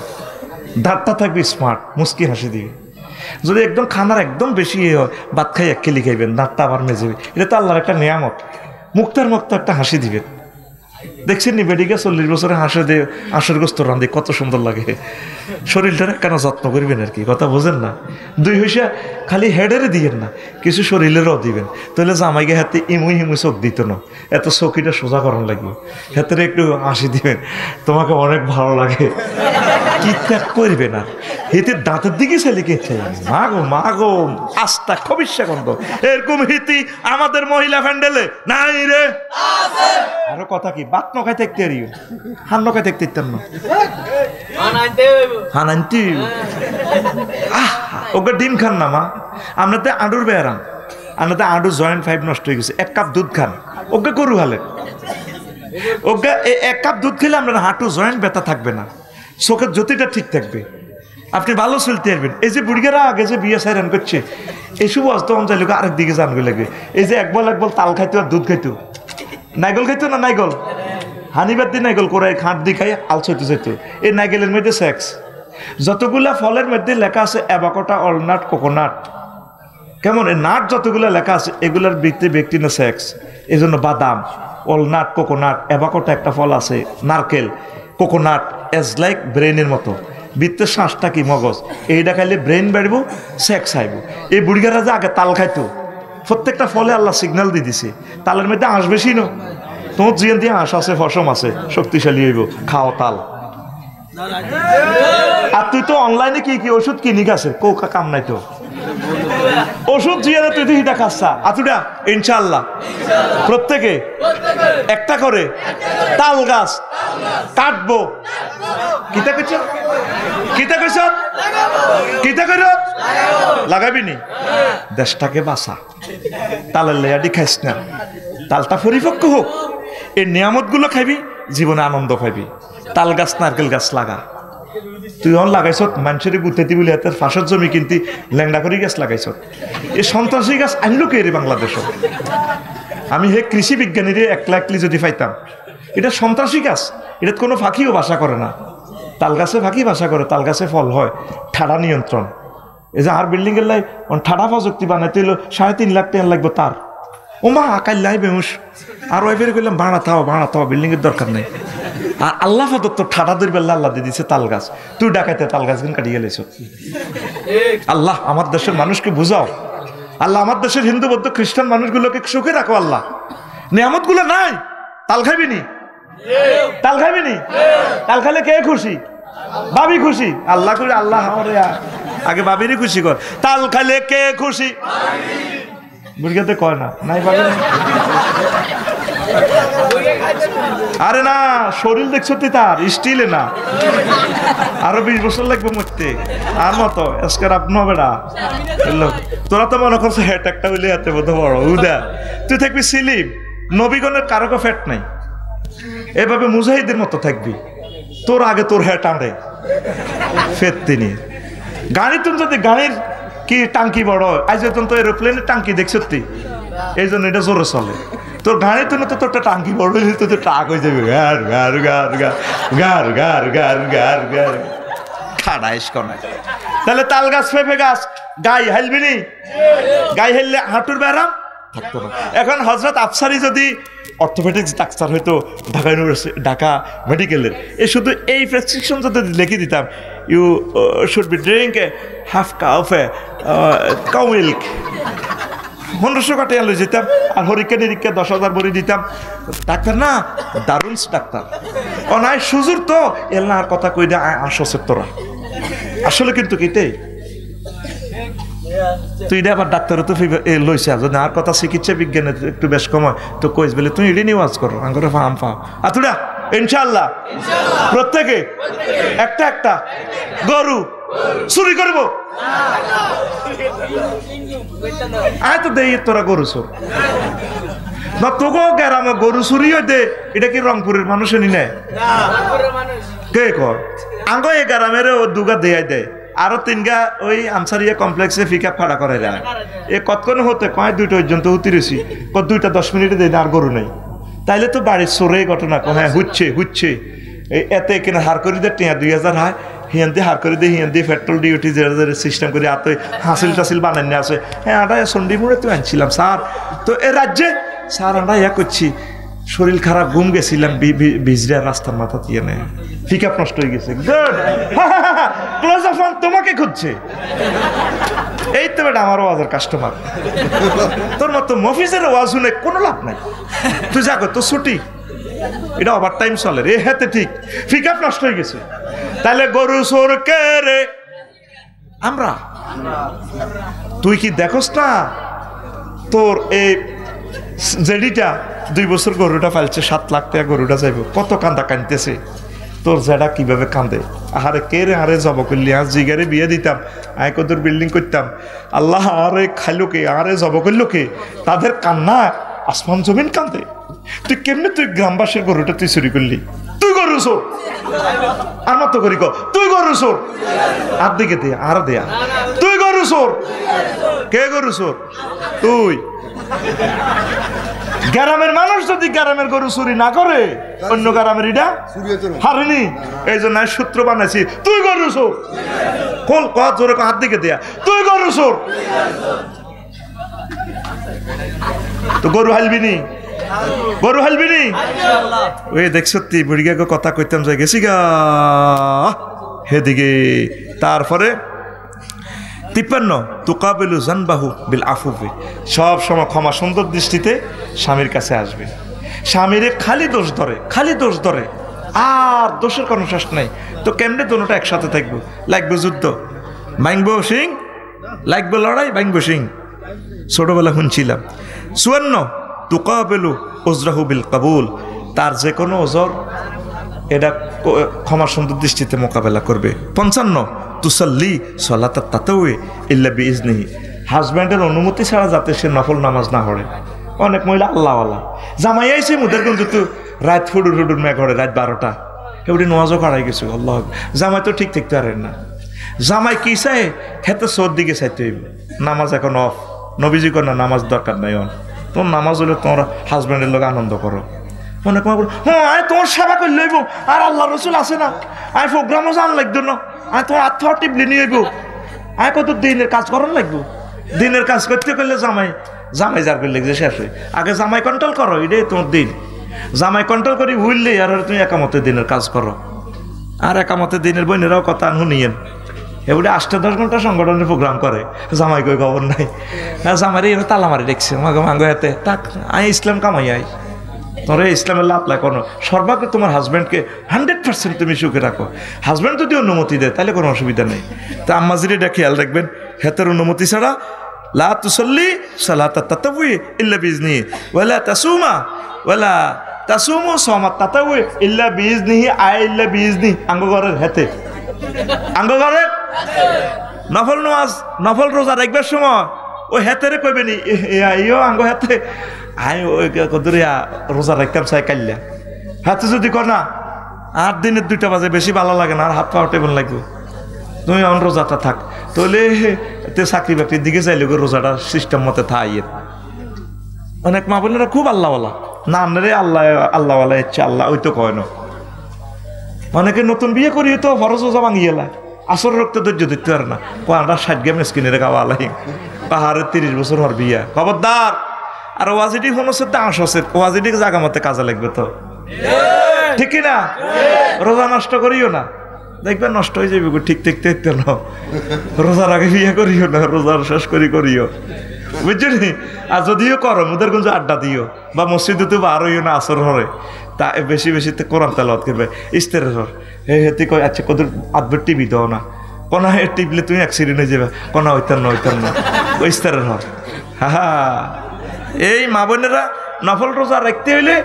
দাঁতটা থাকবে স্মার্ট, মুস্কি হাসি দিবে। যদি একদম খানার একদম বেশি হয় ভাত খাই এক খেলি খাইবেন, দাঁতটা আবার মেজেবে, এটা তো আল্লাহর একটা নিয়ামত। মুক্তার মুক্ত একটা হাসি দিবেন। দেখছেন নি বেডিকে 40 বছরে হাসে দিয়ে আঁশের গোস্ত রান্ধে কত সুন্দর লাগে। শরীরটার কেন যত্ন করবেন আর কি, কথা বোঝেন না। দুই হইসা খালি হেডেরে দিবেন না, কিছু শরীরেরও দিবেন। তাহলে জামাইকে হাতে ইমুই হিমুই চোখ দিত না, এত চোখিটা সোজা করান লাগবে। হাতের একটু হাসি দিবেন, তোমাকে অনেক ভালো লাগে, কি ত্যাগ করবে না। হিতে দাঁতের দিকে ছেলেকে মাগো মাগো আস্থা খবিষ্যা গন্ধ। এরকম হিতি আমাদের মহিলা ফ্যান্ডেলে নাই রে। আরো কথা কি বাত নখাই থাকতে আর হান নখাই থাকতে ইত্যান্ন হানান্তি ওকে ডিম খান না মা, আমরা তো আডুর বেয়ারাম, আমরা তো আডুর জয়েন্ট 5 নষ্ট হয়ে গেছে। 1 কাপ দুধ খান, ওকে গরু হালে ওকে 1 কাপ দুধ খেলে আপনার হাঁটু জয়েন্ট ব্যথা থাকবে না, চোখের জ্যোতিটা ঠিক থাকবে, আপনি ভালো চলতে পারবেন। এই যে বুড়িগারা আগে যে বিয়ে সাইরান করছে এইসব অস্ত অঞ্চল আরেক দিকে জানবে লাগবে। এই যে একবল তাল খাইতো আর দুধ খাইতো, নাইগল খাইতো না নাইগল হানিবার দিয়ে নাইগল করে খাঁট দিয়ে খাই আলসইতে যেত। এই নাইগেলের মধ্যে সেক্স, যতগুলা ফলের মধ্যে লেখা আছে অ্যাভোকাডো অলনাট কোকোনাট, কেমন এই নাট যতগুলো লেখা আছে এগুলার ব্যক্তি না সেক্স। এই জন্য বাদাম অলনাট কোকোনাট অ্যাভোকাডো একটা ফল আছে, নারকেল কোকোনাট এজ লাইক ব্রেনের মতো, বৃত্তের শ্বাসটা কি মগজ, এইটা খাইলে ব্রেন বাড়ব, সেক্স আইব। এই বুড়িগারা যে আগে তাল খাইতো, প্রত্যেকটা ফলে আল্লাহ সিগন্যাল দিয়ে দিছে তালের মধ্যে আঁশ বেশি ন, তোমার জিয়ান দিয়ে আঁশ আছে ফসম আছে শক্তিশালী হইব, খাও তাল। আর তুই তো অনলাইনে কি কি ওষুধ কিনি গেছে কৌকা কাম নাই তো, ওষুধ জিয়ানে তুই হিটা খাচ্ছা আতুটা ইনশাআল্লাহ প্রত্যেকে একটা করে তাল গাছ কাটবো। কিতা কইছ কিতা কইছ কিতা কইর লাগাবি নি, দেশটাকে বাঁচা, তালের লেয়াডি খাইস না, তালটা পরিপক্ক হোক, এই নিয়ামতগুলো খাইবি, জীবনে আনন্দ পাইবি। তাল গাছ নারকেল গাছ লাগা, তুই অন লাগাইছ মানুষের গুতাইতি বলে হাতের ফাঁসের জমি কিনতি ল্যাংডা করি গাছ লাগাইছ। এই সন্ত্রাসী গাছ আনলো কে রে বাংলাদেশত? আমি হে কৃষি বিজ্ঞানীরে 1 লাখলি যদি পাইতাম, এটা সন্ত্রাসী গাছ, এটা কোনো ফাঁকিও বাসা করে না। তাল গাছে ফাঁকি বাসা করে, তাল গাছে ফল হয়, ঠাডা নিয়ন্ত্রণ। এই যে আর বিল্ডিংয়ের লাই ঠাডা প্রযুক্তি বানাইতে হলো 3.5 লাখ টাকা লাগবে তার। ও মা আকাল লাই বেহুস আর ওইভাবে করলাম বাড়াতাও বিল্ডিংয়ের দরকার নেই। আর আল্লাহ প্রদত্ত ঠাডা দুর্বেল্লা আল্লাহ দিয়ে দিচ্ছে তাল গাছ, তুই ডাকাইতে তাল গাছ কিন্তু কাটিয়ে গেলেছ। আল্লাহ আমার দেশের মানুষকে বুঝাও, আল্লাহ আমার দেশের হিন্দু বৌদ্ধ খ্রিস্টান মানুষগুলোকে সুখে রাখো। আল্লাহ নিয়ামতগুলো নাই, তাল খাইবিনি, তাল খাইবিনি, তাল খাইলে কে খুশি? ভাবি খুশি, আল্লাহ করে আল্লাহ আগে বাবিরই খুশি কর। তাল খাইলে কে খুশি? বুড়িয়াতে কয় না, নাই পাবে না। আরে না, শরীর দেখছো তুই তার স্টিলে না, আরো 20 বছর লাগবে মরতে। আর মতো আজকের আপনি হবে না। তোরা তো মনে করছো হেট একটা হইলে এত বোধ বড় উদা, তুই থাকবি সিলিম। নবীগণের কারো ফ্যাট নাই, এভাবে মুজাহিদের মতো থাকবি। তোর আগে তোর হেট আনড়ে ফের তিনি গাড়ি, তুমি যদি গাড়ির কি টাঙ্কি বড়, আজ তো এরোপ্লেনের টাঙ্কি দেখছো তুই, এই জন্য এটা জোরে চলে। তোর গাড়ি তো তোরটা টাঙ্কি বড় হইলে তো টাক হয়ে যাবে, গার গার গার গার গার গার গার গার খাড়াইস কনা। তাহলে তাল গাছ পেঁপে গাছ গাই হাইলবি নি? গাই হাইলে হাঁটুর ব্যারাম থাকতো না। এখন হজরত আফসারি যদি অর্থোপেডিক্স ডাক্তার হয়তো ঢাকা ইউনিভার্সিটি, ঢাকা মেডিকেলের, শুধু এই প্রেসক্রিপশন যদি লিখে দিতাম, you should be drink half cup cow milk, 1500 টাকা লই যেতাম। আর হরিকা নিরীক্ষা 10,000 ভরি দিতাম। ডাক্তার না, দারুণ ডাক্তার। ও নাই সুজুর তো এল আর কথা কই দে আসছে তোরা। আসলে কিন্তু কিটাই তুই আবার ডাক্তার তো লইছে, যদি আর কথা চিকিৎসা বিজ্ঞানে একটু বেশ কম হয় তো কইস বলে তুই এটি নিওয়াজ করো আঙ্গরে ফাম ফাও আতুরা। ইনশাআল্লাহ প্রত্যেকে একটা একটা গরু চুরি করবো। আয় তো দেই তোরা গরু চোর না, তোকে গ্রামে গরু চুরি দে, এটা কি রংপুরের মানুষে নি নেয়? কে কর আঙ্গ এ গ্রামের দুগা দেয় দেয়, আরো 3 গা ওই আনসারিয়া কমপ্লেক্সে পিকআপ ভাড়া করে যায়। এ কতক্ষণ হতে কয় 2টা পর্যন্ত হতে রেছি, 2টা 10 মিনিটে দেয় আর গরু নেই। তাইলে তো বাড়ির চোরে ঘটনা কো, হ্যাঁ হচ্ছে এতে এখানে হার করে দে 2000 হয়, হিয়ান দিয়ে হার করে দিয়ে হিয়ান দিয়ে পেট্রোল ডিউটি সিস্টেম করে আত হাসিল টাসিল বানান আছে। হ্যাঁ আটা সন্ডি মুড়ে তো আনছিলাম স্যার, তো এ রাজ্যে স্যার আমরা ইয়া করছি, শরীর খারাপ, ঘুম গেছিলাম, ভিজরা রাস্তার মাথা দিয়ে নেয়, পিকআপ নষ্ট হয়ে গেছে। ক্লোজ অফ তোমাকে খুঁজছে। এই তো বেটা আমার ওয়াজের কাস্টমার, তোর মতো মফিজের ওয়াজ শুনে কোনো লাভ নাই। তুই যা কর, তোর ছুটি, এটা ওভার টাইম চলে রে। হাতে ঠিক পিকআপ নষ্ট হয়ে গেছে। তাহলে গরু চোর কে রে? আমরা। তুই কি দেখোস না তোর এই জেডিটা 2 বছর গরুটা ফেলছে, 7 লাখ টাকা গরুটা যাইব, কত কান্দা কানতেছে। তোর জেডা কিভাবে কান্দে, আহারে কে রে আরে জব করলি, আজ জিগারে বিয়ে দিতাম, আয় কদর বিল্ডিং করতাম, আল্লাহ আরে খাইলো কে, আরে জব করলো কে, তাদের কান্না আসমান জমিন কান্দে। তুই কেমনে তুই গ্রামবাসীর গরুটা তুই চুরি করলি? তুই গরু চোর। আর মতো করি তুই গরু চোর, আর দিকে দে আর দেয়া, তুই গরু চোর। কে গরু চোর? তুই। গ্রামের মানুষ যদি গ্রামের গরু চুরি না করে, অন্য গ্রামের এটা হারেনি, এই জন্য সূত্র বানাইছি, তুই গরু চোর। কোন কত জোরে হাত দিকে দেয়া, তুই গরু চোর। তো গরু হালবি নি, গরু হালবি নি। ওই দেখ সত্যি বুড়িকে কথা কইতাম যাই গেছি গা হেদিকে। তারপরে 53 তুকাবিলু জানবাহু বিল আফুফি, সব সময় ক্ষমা সুন্দর দৃষ্টিতে স্বামীর কাছে আসবে। স্বামীরে খালি দোষ ধরে, খালি দোষ ধরে, আর দোষের কোনো শেষ নাই। তো কেমনে দুটোটা একসাথে থাকবো? লাগবে যুদ্ধ, ভাঙবো সিং, লাগবে লড়াই, ভাঙবো সিং। ছোটবেলা শুনছিলাম। 54 তুকাবিলু উজরাহু বিল কাবুল, তার যে কোনো ওজর এটা ক্ষমা সুন্দর দৃষ্টিতে মোকাবেলা করবে। 55 তুসাল্লি সলাতা তাতাউই ইল্লা বিইজনিহি, হাজব্যান্ডের অনুমতি ছাড়া যাতে সে নফল নামাজ না পড়ে। অনেক মহিলা আল্লাহওয়ালা জামাই আইছে মুদের কিন্তু তো রাত হুডুর হুডুর মেয়ে ঘরে রাত 12টা এবারে নওয়াজও কাড়াই গেছে। আল্লাহ জামাই তো ঠিক থাকতে পারেন না। জামাই কি চাই হেতে সোর দিকে চাইতে হইব, নামাজ এখন অফ। নবীজি কর না নামাজ দরকার নাই, তোর নামাজ হলে তোমার হাজব্যান্ডের লোক আনন্দ করো। মনে কর হ্যাঁ আয় তোমার সেবা করে লইব, আর আল্লাহ রসুল আছে না, আয় প্রোগ্রামও জান লাগতো না, আয় তোমার টিপলি নিয়ে আইব, আয় কত দিনের কাজ করার লাগবো। দিনের কাজ করতে করলে জামাই যার করলে যে শেষ হয়। আগে জামাই কন্ট্রোল করো, এটাই তোমার দিন। জামাই কন্ট্রোল করি ভুললে আর তুমি একামতে দিনের কাজ করো। আর একামতে দিনের বোনেরাও কথা শুনিয়েন, এবারে 8-10 ঘন্টা সংগঠনের প্রোগ্রাম করে, জামাই কই খবর নাই। জামাই এবার তালা মারি দেখছে মাগো মাঙ্গো হাতে তাক আই ইসলাম কামাই আই তোরে ইসলামের লাভ লাই কোনো সর্বাগ্রে তোমার হাজব্যান্ডকে 100% তুমি সুখে রাখো। হাজব্যান্ড যদি অনুমতি দেয় তাহলে কোনো অসুবিধা নেই। তা আম্মাজির এটা খেয়াল রাখবেন, হেতের অনুমতি ছাড়া লা তুসল্লি সালাতা তাতাউই ইল্লা বিইজনিহি ওয়ালা তাসুমা ওয়ালা তাসুমু সামাত তাতাউই ইল্লা বিইজনিহি ইল্লা বিইজনি। আঙ্গ ঘরের হেতে, আঙ্গ ঘরের নফল নামাজ নফল রোজা রাখবার সময় ওই হেতেরে কইবেনি ইয়ো আঙ্গ হেতে আই ওই কদরিয়া রোজা রাখতাম চাই কাল্লা। হাতে যদি কর না 8 দিনের 2টা বাজে বেশি ভালো লাগে না, আর হাত পা টেবল লাগবে, তুমি অন রোজাটা থাক। তাহলে তে চাকরি বাকরির দিকে চাইলে রোজাটা সিস্টেম মতে থাইয়ের। অনেক মা বোনেরা খুব আল্লাহওয়ালা না, রে আল্লাহ আল্লাহওয়ালা ইচ্ছে আল্লাহ ওই তো কয় না। অনেকে নতুন বিয়ে করি তো ফরজ রোজা ভাঙিয়ে এলায়, আসর রক্ত ধৈর্য দিতে পারে না। আমরা 60 গেম স্কিনের খাওয়া আলাই পাহাড়ে 30 বছর হর বিয়া, খবরদার। আর ওয়াজিটি ফোন হচ্ছে দাঁশ হচ্ছে, ওয়াজিটি জায়গা মতে কাজে লাগবে তো, ঠিক কিনা? রোজা নষ্ট করিও না, দেখবে নষ্ট হয়ে যাবে। ঠিক ঠিক ঠিক না, রোজার আগে বিয়ে করিও না, রোজার শেষ করিও, বুঝছো নি? আর যদিও করো ওদের কিন্তু আড্ডা দিও, বা মসজিদে তো বার হইও না আসর হরে, তা বেশি বেশি কোরআন তেলাওয়াত করবে। ইস্তেরের হর হেতি কয় আচ্ছা কদর আদবের টিভি দাও না, কোনা হে টিপলে তুমি অ্যাক্সিডেন্ট হয়ে যাবে, কোনা হইতার না ওই ইস্তেরের হর। হা এই মা বোনেরা নফল রোজা রাখতে হইলে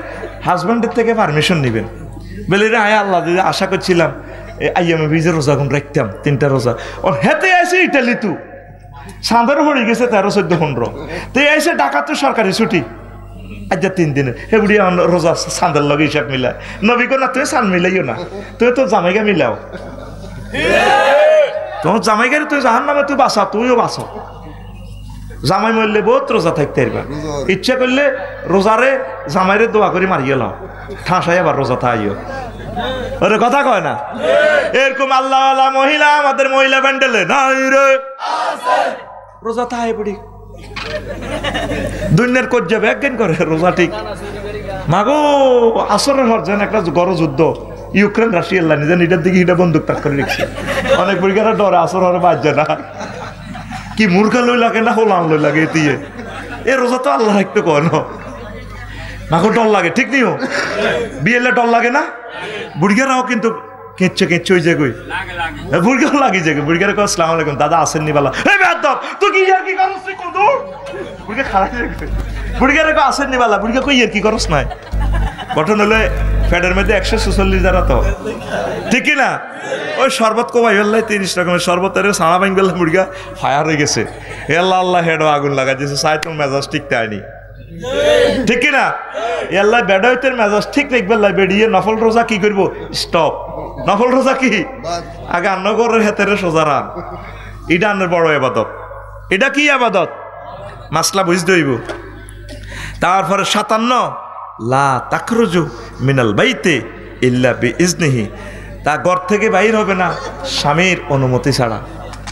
হাজব্যান্ডের থেকে পারমিশন নেবেন। বলে রে আয় আল্লাহ দিদি আশা করছিলাম আইয়ামে ভিজে রোজা এখন রাখতাম 3টা রোজা, ও হেতে আছে ইটালি তু সাঁদের হয়ে গেছে 13, 14, 15, তো আইসে ঢাকা তো সরকারি ছুটি আজ 3 দিনের, হে বুড়ি রোজা সাঁদের লগে হিসাব মিলায়। নবী কো না তুমি সান মিলাইও না, তুই তো জামাইগা মিলাও, তোমার জামাইগারে তুই জাহান নামে তুই বাঁচা, তুইও বাঁচো। জামাই মরলে বহুত রোজা থাকতে পারবা, ইচ্ছা করলে রোজারে জামাইরে দোয়া করে মারিয়ে লাও, ঠাঁসাই আবার রোজা থাইও। ওরে কথা কয় না, এরকম আল্লাহওয়ালা মহিলা আমাদের মহিলা ব্যান্ডেলে নাই রে, রোজা থাই পড়ি দুনিয়ার কোচ যাবে একদিন করে রোজা ঠিক। মাগো আসরের হর যেন একটা গড় যুদ্ধ, ইউক্রেন রাশিয়ার লাইনে যেন এটার দিকে এটা বন্দুক তাক করে রেখেছে। অনেক পরীক্ষারা ডরে আসর হরে বাজছে না, কি মূর্খা লই লাগে না হোলান লই লাগে দিয়ে এ রোজা তো আল্লাহ রাখতে কয় না। মাগো ডর লাগে, ঠিক নিও বিয়েলে ডর লাগে না? বুড়িয়ারাও কিন্তু কেঁচে হয়ে যায়, কই বুড়িয়াও লাগে যে বুড়িয়ারে কয় আসসালামু আলাইকুম দাদা আসেন নি বালা, এই বেয়াদব তুই কি ইয়ার কি করছ তুই কোন বুড়িয়া খারাপ লাগে, বুড়িয়ারে কয় আসেন নি বালা, বুড়িয়া কই ইয়ার কি করছ নাই। গঠন হলে ফ্যাটের মধ্যে 146 যারা তো, ঠিক কি না? ওই শরবত কমাই ফেললাই 30 রকমের শরবত, সাড়া ভাঙ গেলে মুরগা ফায়ার হয়ে গেছে, আল্লাহ আল্লাহ হেডও আগুন লাগা দিয়েছে, সাইতুল মেজাজ ঠিক তাইনি, ঠিক কিনা? আল্লাহ বেড়াইতের মেজাজ ঠিক রাখবে, বেরিয়ে নফল রোজা কি করবো স্টপ। নফল রোজা কি আগে আন্নগরের হেতেরে সোজা রান, এটা আন্নের বড় আবাদত। এটা কি আবাদত মাসলা বুঝতে হইব। তারপরে 57 লা তাখরুজু মিনাল বাইতে ইল্লা বিইজনিহি, তা ঘর থেকে বাইর হবে না স্বামীর অনুমতি ছাড়া,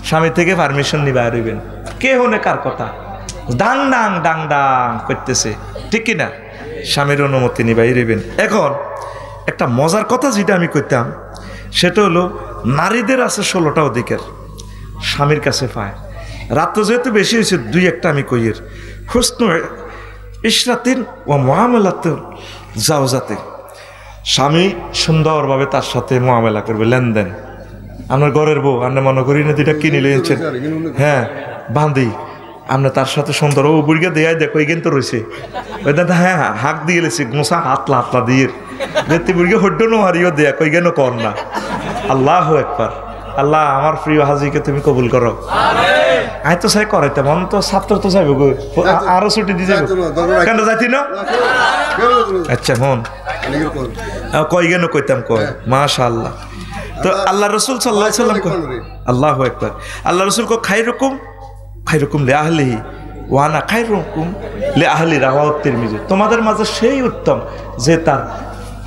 স্বামী থেকে পারমিশন নিয়ে বাইর হইবেন। কে হনে কার কথা ডাং ডাং ডাং ডাং করতেছে, ঠিক কিনা? স্বামীর অনুমতি নিয়ে বাইর হইবেন। এখন একটা মজার কথা যেটা আমি কইতাম সেটা হলো নারীদের আছে 16টা অধিকার স্বামীর কাছে পায়। রাত্র যেহেতু বেশি হয়েছে 2-1টা আমি কইয়ের। হুসনু ইশরাতিন ও মুআমালাতুন জাওজাতে, স্বামী সুন্দরভাবে তার সাথে মুআমালা করবে, লেনদেন। আমার ঘরের বউ আমরা মনে করি না যেটা কিনে নিয়েছেন, হ্যাঁ বাঁধি আমরা তার সাথে সুন্দর, ও বুড়িকে দেয় দেখো এই কিন্তু রয়েছে ওই দাদা, হ্যাঁ হাঁক দিয়ে লেছি গোসা হাতলা হাতলা দিয়ে দেখতে বুড়িকে হড্ড নো হারিও দেয়া কই কেন কর না। আল্লাহ একবার, আল্লাহ আমার প্রিয় হাজিকে তুমি কবুল করো। আই তো চাই করাইতে মন তো ছাত্র তো যাইব গো, আরো ছুটি দিয়ে যাবো কেন যাইতি না? আচ্ছা মন কই কেন কইতাম কয় মাশাআল্লাহ। তো আল্লাহ রসুল সাল্লাল্লাহু আলাইহি ওয়াসাল্লাম আল্লাহ একবার, আল্লাহ রসুল কো খাইরুকুম লে আহলিহি ওয়ানা খাইরুকুম লে আহলি, রাওয়াহু তিরমিজি। তোমাদের মাঝে সেই উত্তম যে তার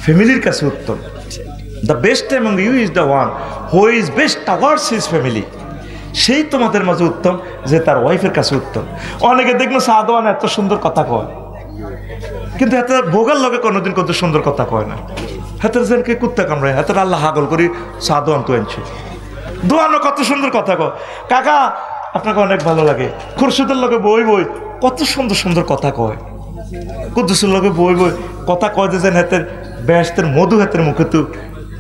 ফ্যামিলির কাছে উত্তম। The best among you is the one who is best towards his family. সেই তোমাদের মাঝে উত্তম যে তার ওয়াইফের কাছে উত্তম। অনেকে দেখলো সাদওয়ান এত সুন্দর কথা কয়, কিন্তু এত ভোগার লগে কোনোদিন কত সুন্দর কথা কয় না। হাতের যেনকে কুত্তা কামড়ায়, হাতের আল্লাহ হাগল করি সাদওয়ান তো আনছে, দোয়ানো কত সুন্দর কথা কয়। কাকা আপনাকে অনেক ভালো লাগে, খুরশিদের লগে বই বই কত সুন্দর সুন্দর কথা কয়, কুদ্দুসের লগে বই বই কথা কয় যে যেন হাতের বেহেশতের মধু হাতের মুখে তো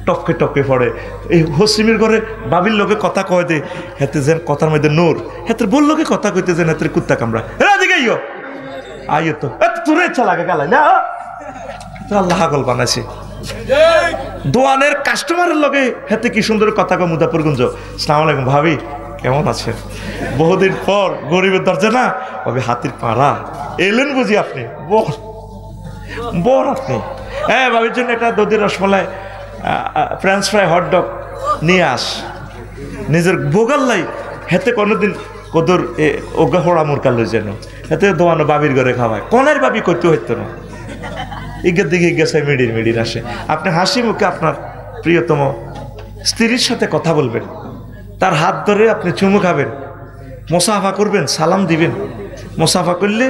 টপকে টপকে পড়ে। এই হসিমের ঘরে বাবির লোকে কথা কয় দে হাতে যেন কথার মধ্যে নূর, হাতের বল লোকে কথা কইতে যেন হাতের কুত্তা কামড়া। এদিকে আইও তো তোর ইচ্ছা লাগে গালাই না, আল্লাহ হাগল বানাইছে। দোয়ানের কাস্টমারের লগে হাতে কি সুন্দর কথা কয় মুজাফরগঞ্জ। আসসালামু আলাইকুম ভাবি, কেমন আছেন? বহুদিন পর গরিবের দরজা না ভাবি, হাতির পাড়া এলেন বুঝি আপনি, বর আপনি। হ্যাঁ, ভাবির জন্য একটা দধির রসমালাই, ফ্রেঞ্চ ফ্রাই, হটডগ নিয়ে আস। নিজের বোগাল্লাই হেতে কোনোদিন কদর ওগা হোড়া মুরকাল যেন হেতে দোয়ানো বাবির ঘরে খাওয়ায়। কনের বাবি করতে হইতো না, ইজ্ঞার দিকে ইজ্ঞাসায় মিডির আসে। আপনি হাসি মুখে আপনার প্রিয়তম স্ত্রীর সাথে কথা বলবেন, তার হাত ধরে আপনি চুমু খাবেন, মোসাফা করবেন, সালাম দিবেন। মোসাফা করলে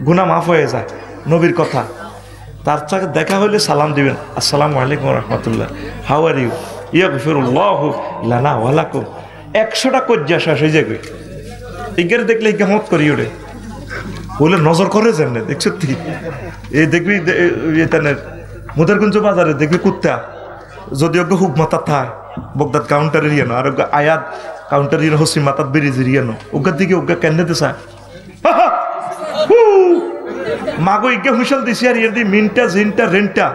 গুনাহ মাফ হয়ে যায়, নবীর কথা। তার সাথে দেখা হলে সালাম দিবেন, আসসালামু আলাইকুম রহমতুল্লাহ, হাউ আর ইউ, ইয়াগফিরুল্লাহু লানা ওয়া লাকুম। 100টা কজ্জা শেষ হয়ে যাবে। ইজ্ঞার দেখলে ইজ্ঞা মত করি ওরে বলে নজর করে যেন দেখছ তুই। এই দেখবি মুদারগঞ্জ বাজারে দেখবি কুত্তা যদি ওকে হুক মাথা থায় বগদাদ কাউন্টারের ইয়ানো, আর ওকে আয়াত কাউন্টারের হসিম মাথাত বেরিয়ে ইয়ানো, ওগার দিকে ওগা কেন্দ্রে চায় মাগো ইজ্ঞা হুইসল দিছি আর ইয়ে দি মিনটা জিনটা রেন্টা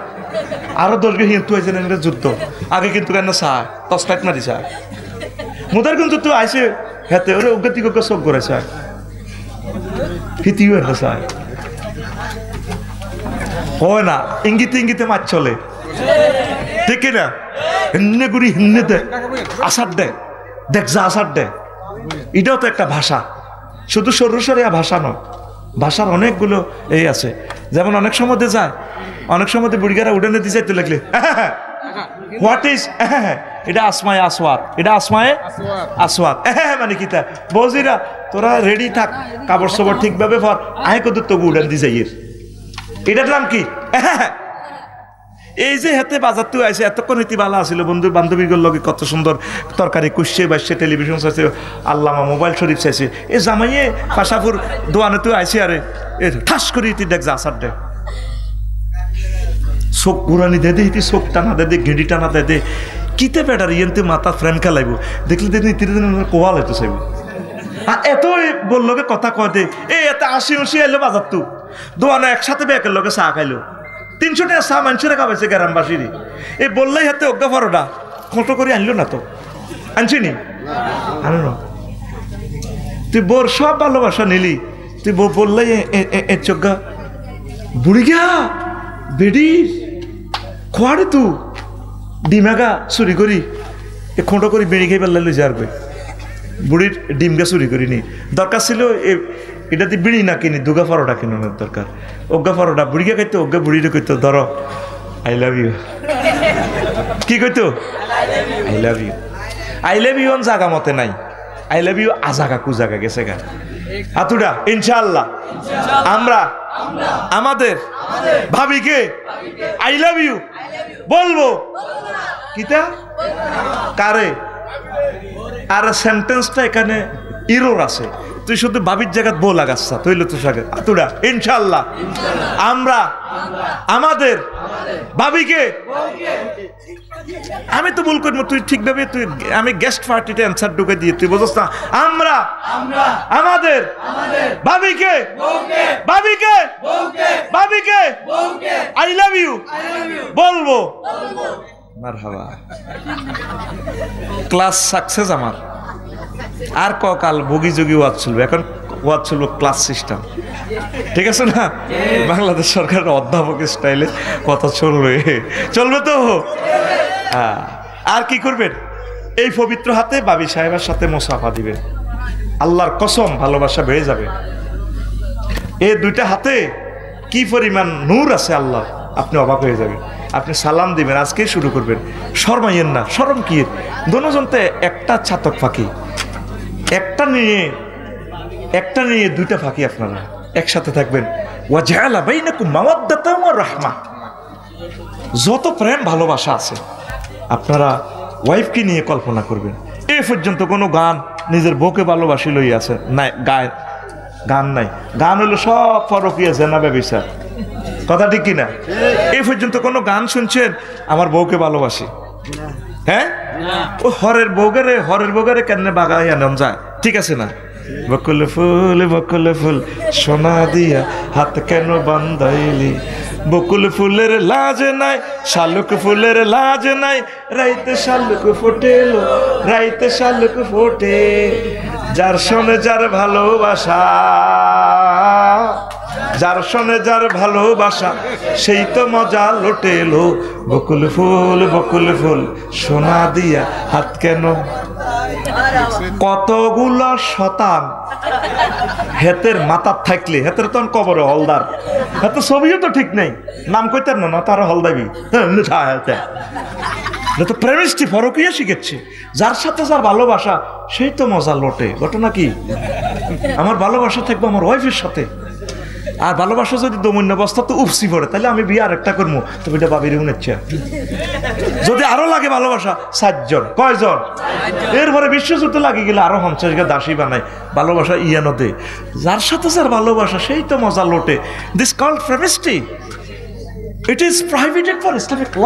আরো 10 গে হিন্তু হয়েছে না যুদ্ধ আগে কিন্তু কেন চায় তসটাক মারি চায়। মুদারগঞ্জ তো আইসে হেতে ওরে ওগা দিকে ওগা চোখ করে চায়, হিতিও এনে চায়, হয় না ইঙ্গিতে ইঙ্গিতে মাছ চলে, ঠিক না? হিন্নে গুড়ি হিন্নে দে, আসার দে, দেখ যা আসার দে। এটাও তো একটা ভাষা, শুধু সরুসরিয়া ভাষা নয়, ভাষার অনেকগুলো এই আছে। যেমন অনেক সময় যায়, অনেক সময় বুড়িগারা উড়ানে দিয়ে যাইতে লাগলে হোয়াট ইজ, এটা আসমায় আসওয়াত, এটা আসমায় আসওয়াত, মানে কি তা বজিরা তোরা রেডি থাক, কাপড় সাপড় ঠিকভাবে পর, আয় কত তবু উড়ান দিয়ে যাই। এটার নাম কি? এই যে হাতে বাজার তুই আইসে, এতক্ষণ হইতে ভালো আসছিল, বন্ধু বান্ধবীর লগে কত সুন্দর তরকারি কুষছে বাসছে, টেলিভিশন চাইছে, আল্লামা মোবাইল শরীফ চাইছে, এ জামাইয়ে পাশাপুর দোয়ানে তুই আইসি, আরে এ ঠাস করি তুই দেখ যা আসার দে, চোখ ঘুরানি দে দে, চোখ টানা দে দে, ঘেঁড়ি টানা দে দে, কিতে বেটার ইয়েতে মাথা ফ্রেম খেলাইব, দেখলে দেখি তিন কোয়াল হইতে চাইব। আর এত বললোকে কথা কয় দে, এই এত আসি উসি আইলো বাজার তু দোয়ানো একসাথে বেকের লোকে চা খাইলো, 300 টাকা চা মানুষের খাওয়াইছে গ্রামবাসীরই। এই বললেই হাতে অজ্ঞা ফরোটা খোটো করে আনলো না তো, আনছি নি আনো না, তুই বোর সব ভালোবাসা নিলি, তুই বললেই চোখা বুড়ি গা বেড়ি খোয়াড়ে তু ডিমাগা চুরি করি এ খোঁটো করে বেড়ি খেয়ে পেলে লই যাবে, বুড়ির ডিমগা চুরি করিনি, দরকার ছিল এটাতে বিড়ি না কিনি, দুগা ফরোটা কিনানোর দরকার। অজ্ঞা ফরোটা বুড়িকে কইতো, অজ্ঞা বুড়িরে কইতো ধরো আই লাভ ইউ, কি কইতো I love you. I love you জাগা মতে নাই, আই লাভ ইউ আজাগা কুজাগা গেছে গা। আতুডা ইনশাআল্লাহ আমরা আমাদের ভাবিকে আই লাভ ইউ বলবো, কিতা কারে? আর সেন্টেন্সটা এখানে ইরোর আছে, তুই শুধু ভাবির জায়গায় বউ লাগাচ্ছা তৈল তো সাথে। তুরা ইনশাআল্লাহ আমরা আমাদের ভাবিকে, আমি তো ভুল করবো, তুই ঠিকভাবে তুই আমি গেস্ট পার্টিতে অ্যান্সার ঢুকে দিয়ে তুই বুঝছ না, আমরা আমাদের ভাবিকে ভাবিকে ভাবিকে আই লাভ ইউ বলবো। মারহাবা, ক্লাস সাকসেস আমার। আর কাল বগি যোগী ওয়াজ চলবে, এখন ওয়াজ চলবে ক্লাস সিস্টেম, ঠিক আছে না? বাংলাদেশ সরকারের অধ্যাপকের স্টাইলে কথা চলবে, চলবে তো? হ্যাঁ। আর কি করবেন? এই পবিত্র হাতে বাবি সাহেবের সাথে মোসাফা দিবেন, আল্লাহর কসম ভালোবাসা বেড়ে যাবে। এই দুইটা হাতে কি পরিমাণ নূর আছে আল্লাহ, আপনি অবাক হয়ে যাবেন। আপনি সালাম দিবেন, আজকেই শুরু করবেন, শরমাইয়েন না, শরম কি? দোনোজনতে একটা ছাতক ফাঁকি, একটা নিয়ে দুইটা ফাঁকি, আপনারা একসাথে থাকবেন। ওয়াজআলা বাইনাকুম মাওয়াদ্দাতান ওয়া রাহমা, যত প্রেম ভালোবাসা আছে আপনারা ওয়াইফকে নিয়ে কল্পনা করবেন। এ পর্যন্ত কোনো গান নিজের বউকে ভালোবাসি লই আছে নাই, গান নাই, গান হলো সব পরকীয়া জেনা ব্যভিচার। কথা ঠিক কিনা? এই পর্যন্ত কোনো গান শুনছেন আমার বউকে ভালোবাসি? হ্যাঁ, ও হরের বউগারে কেন বাগাই আনন যায়? ঠিক আছে না? বকুল ফুল সোনা দিয়া হাত কেন বান্ধাইলি, বকুল ফুলের লাজ নাই, শালুক ফুলের লাজ নাই, রাইতে শালুক ফোটেলো, রাইতে শালুক ফোটে, যার শোনে যার ভালোবাসা, যার শোনে যার ভালোবাসা, সেই তো মজা লোটেলো, বকুল ফুল সোনা দিয়া হাত কেন। কতগুলো শতান হেতের মাথার থাকলে, হেতের তখন কবরে হলদার, হেতে ছবিও তো ঠিক নেই, নাম কইতেন না তারা হলদাবি, তো প্রেমিস্টি ফরকিয়া শিখেছে, যার সাথে যার ভালোবাসা সেই তো মজা লোটে। ঘটনা কি? আমার ভালোবাসা থাকবো আমার ওয়াইফের সাথে, আর ভালোবাসা যদি দমন্য অবস্থা তো উপসি পড়ে, তাহলে আমি বিয়ে আরেকটা করবো, তো এটা বাবির উনেছে। যদি আরো লাগে ভালোবাসা 7 জন, কয়জন? এরপরে বিশ্বযুদ্ধ লাগে গেলে আরো 50 জন দাসী বানায়, ভালোবাসা ইয়ানো দে, যার সাথে যার ভালোবাসা সেই তো মজা লোটে। দিস কল্ড ফ্রেমিস্টি, it is prohibited for Islamic law.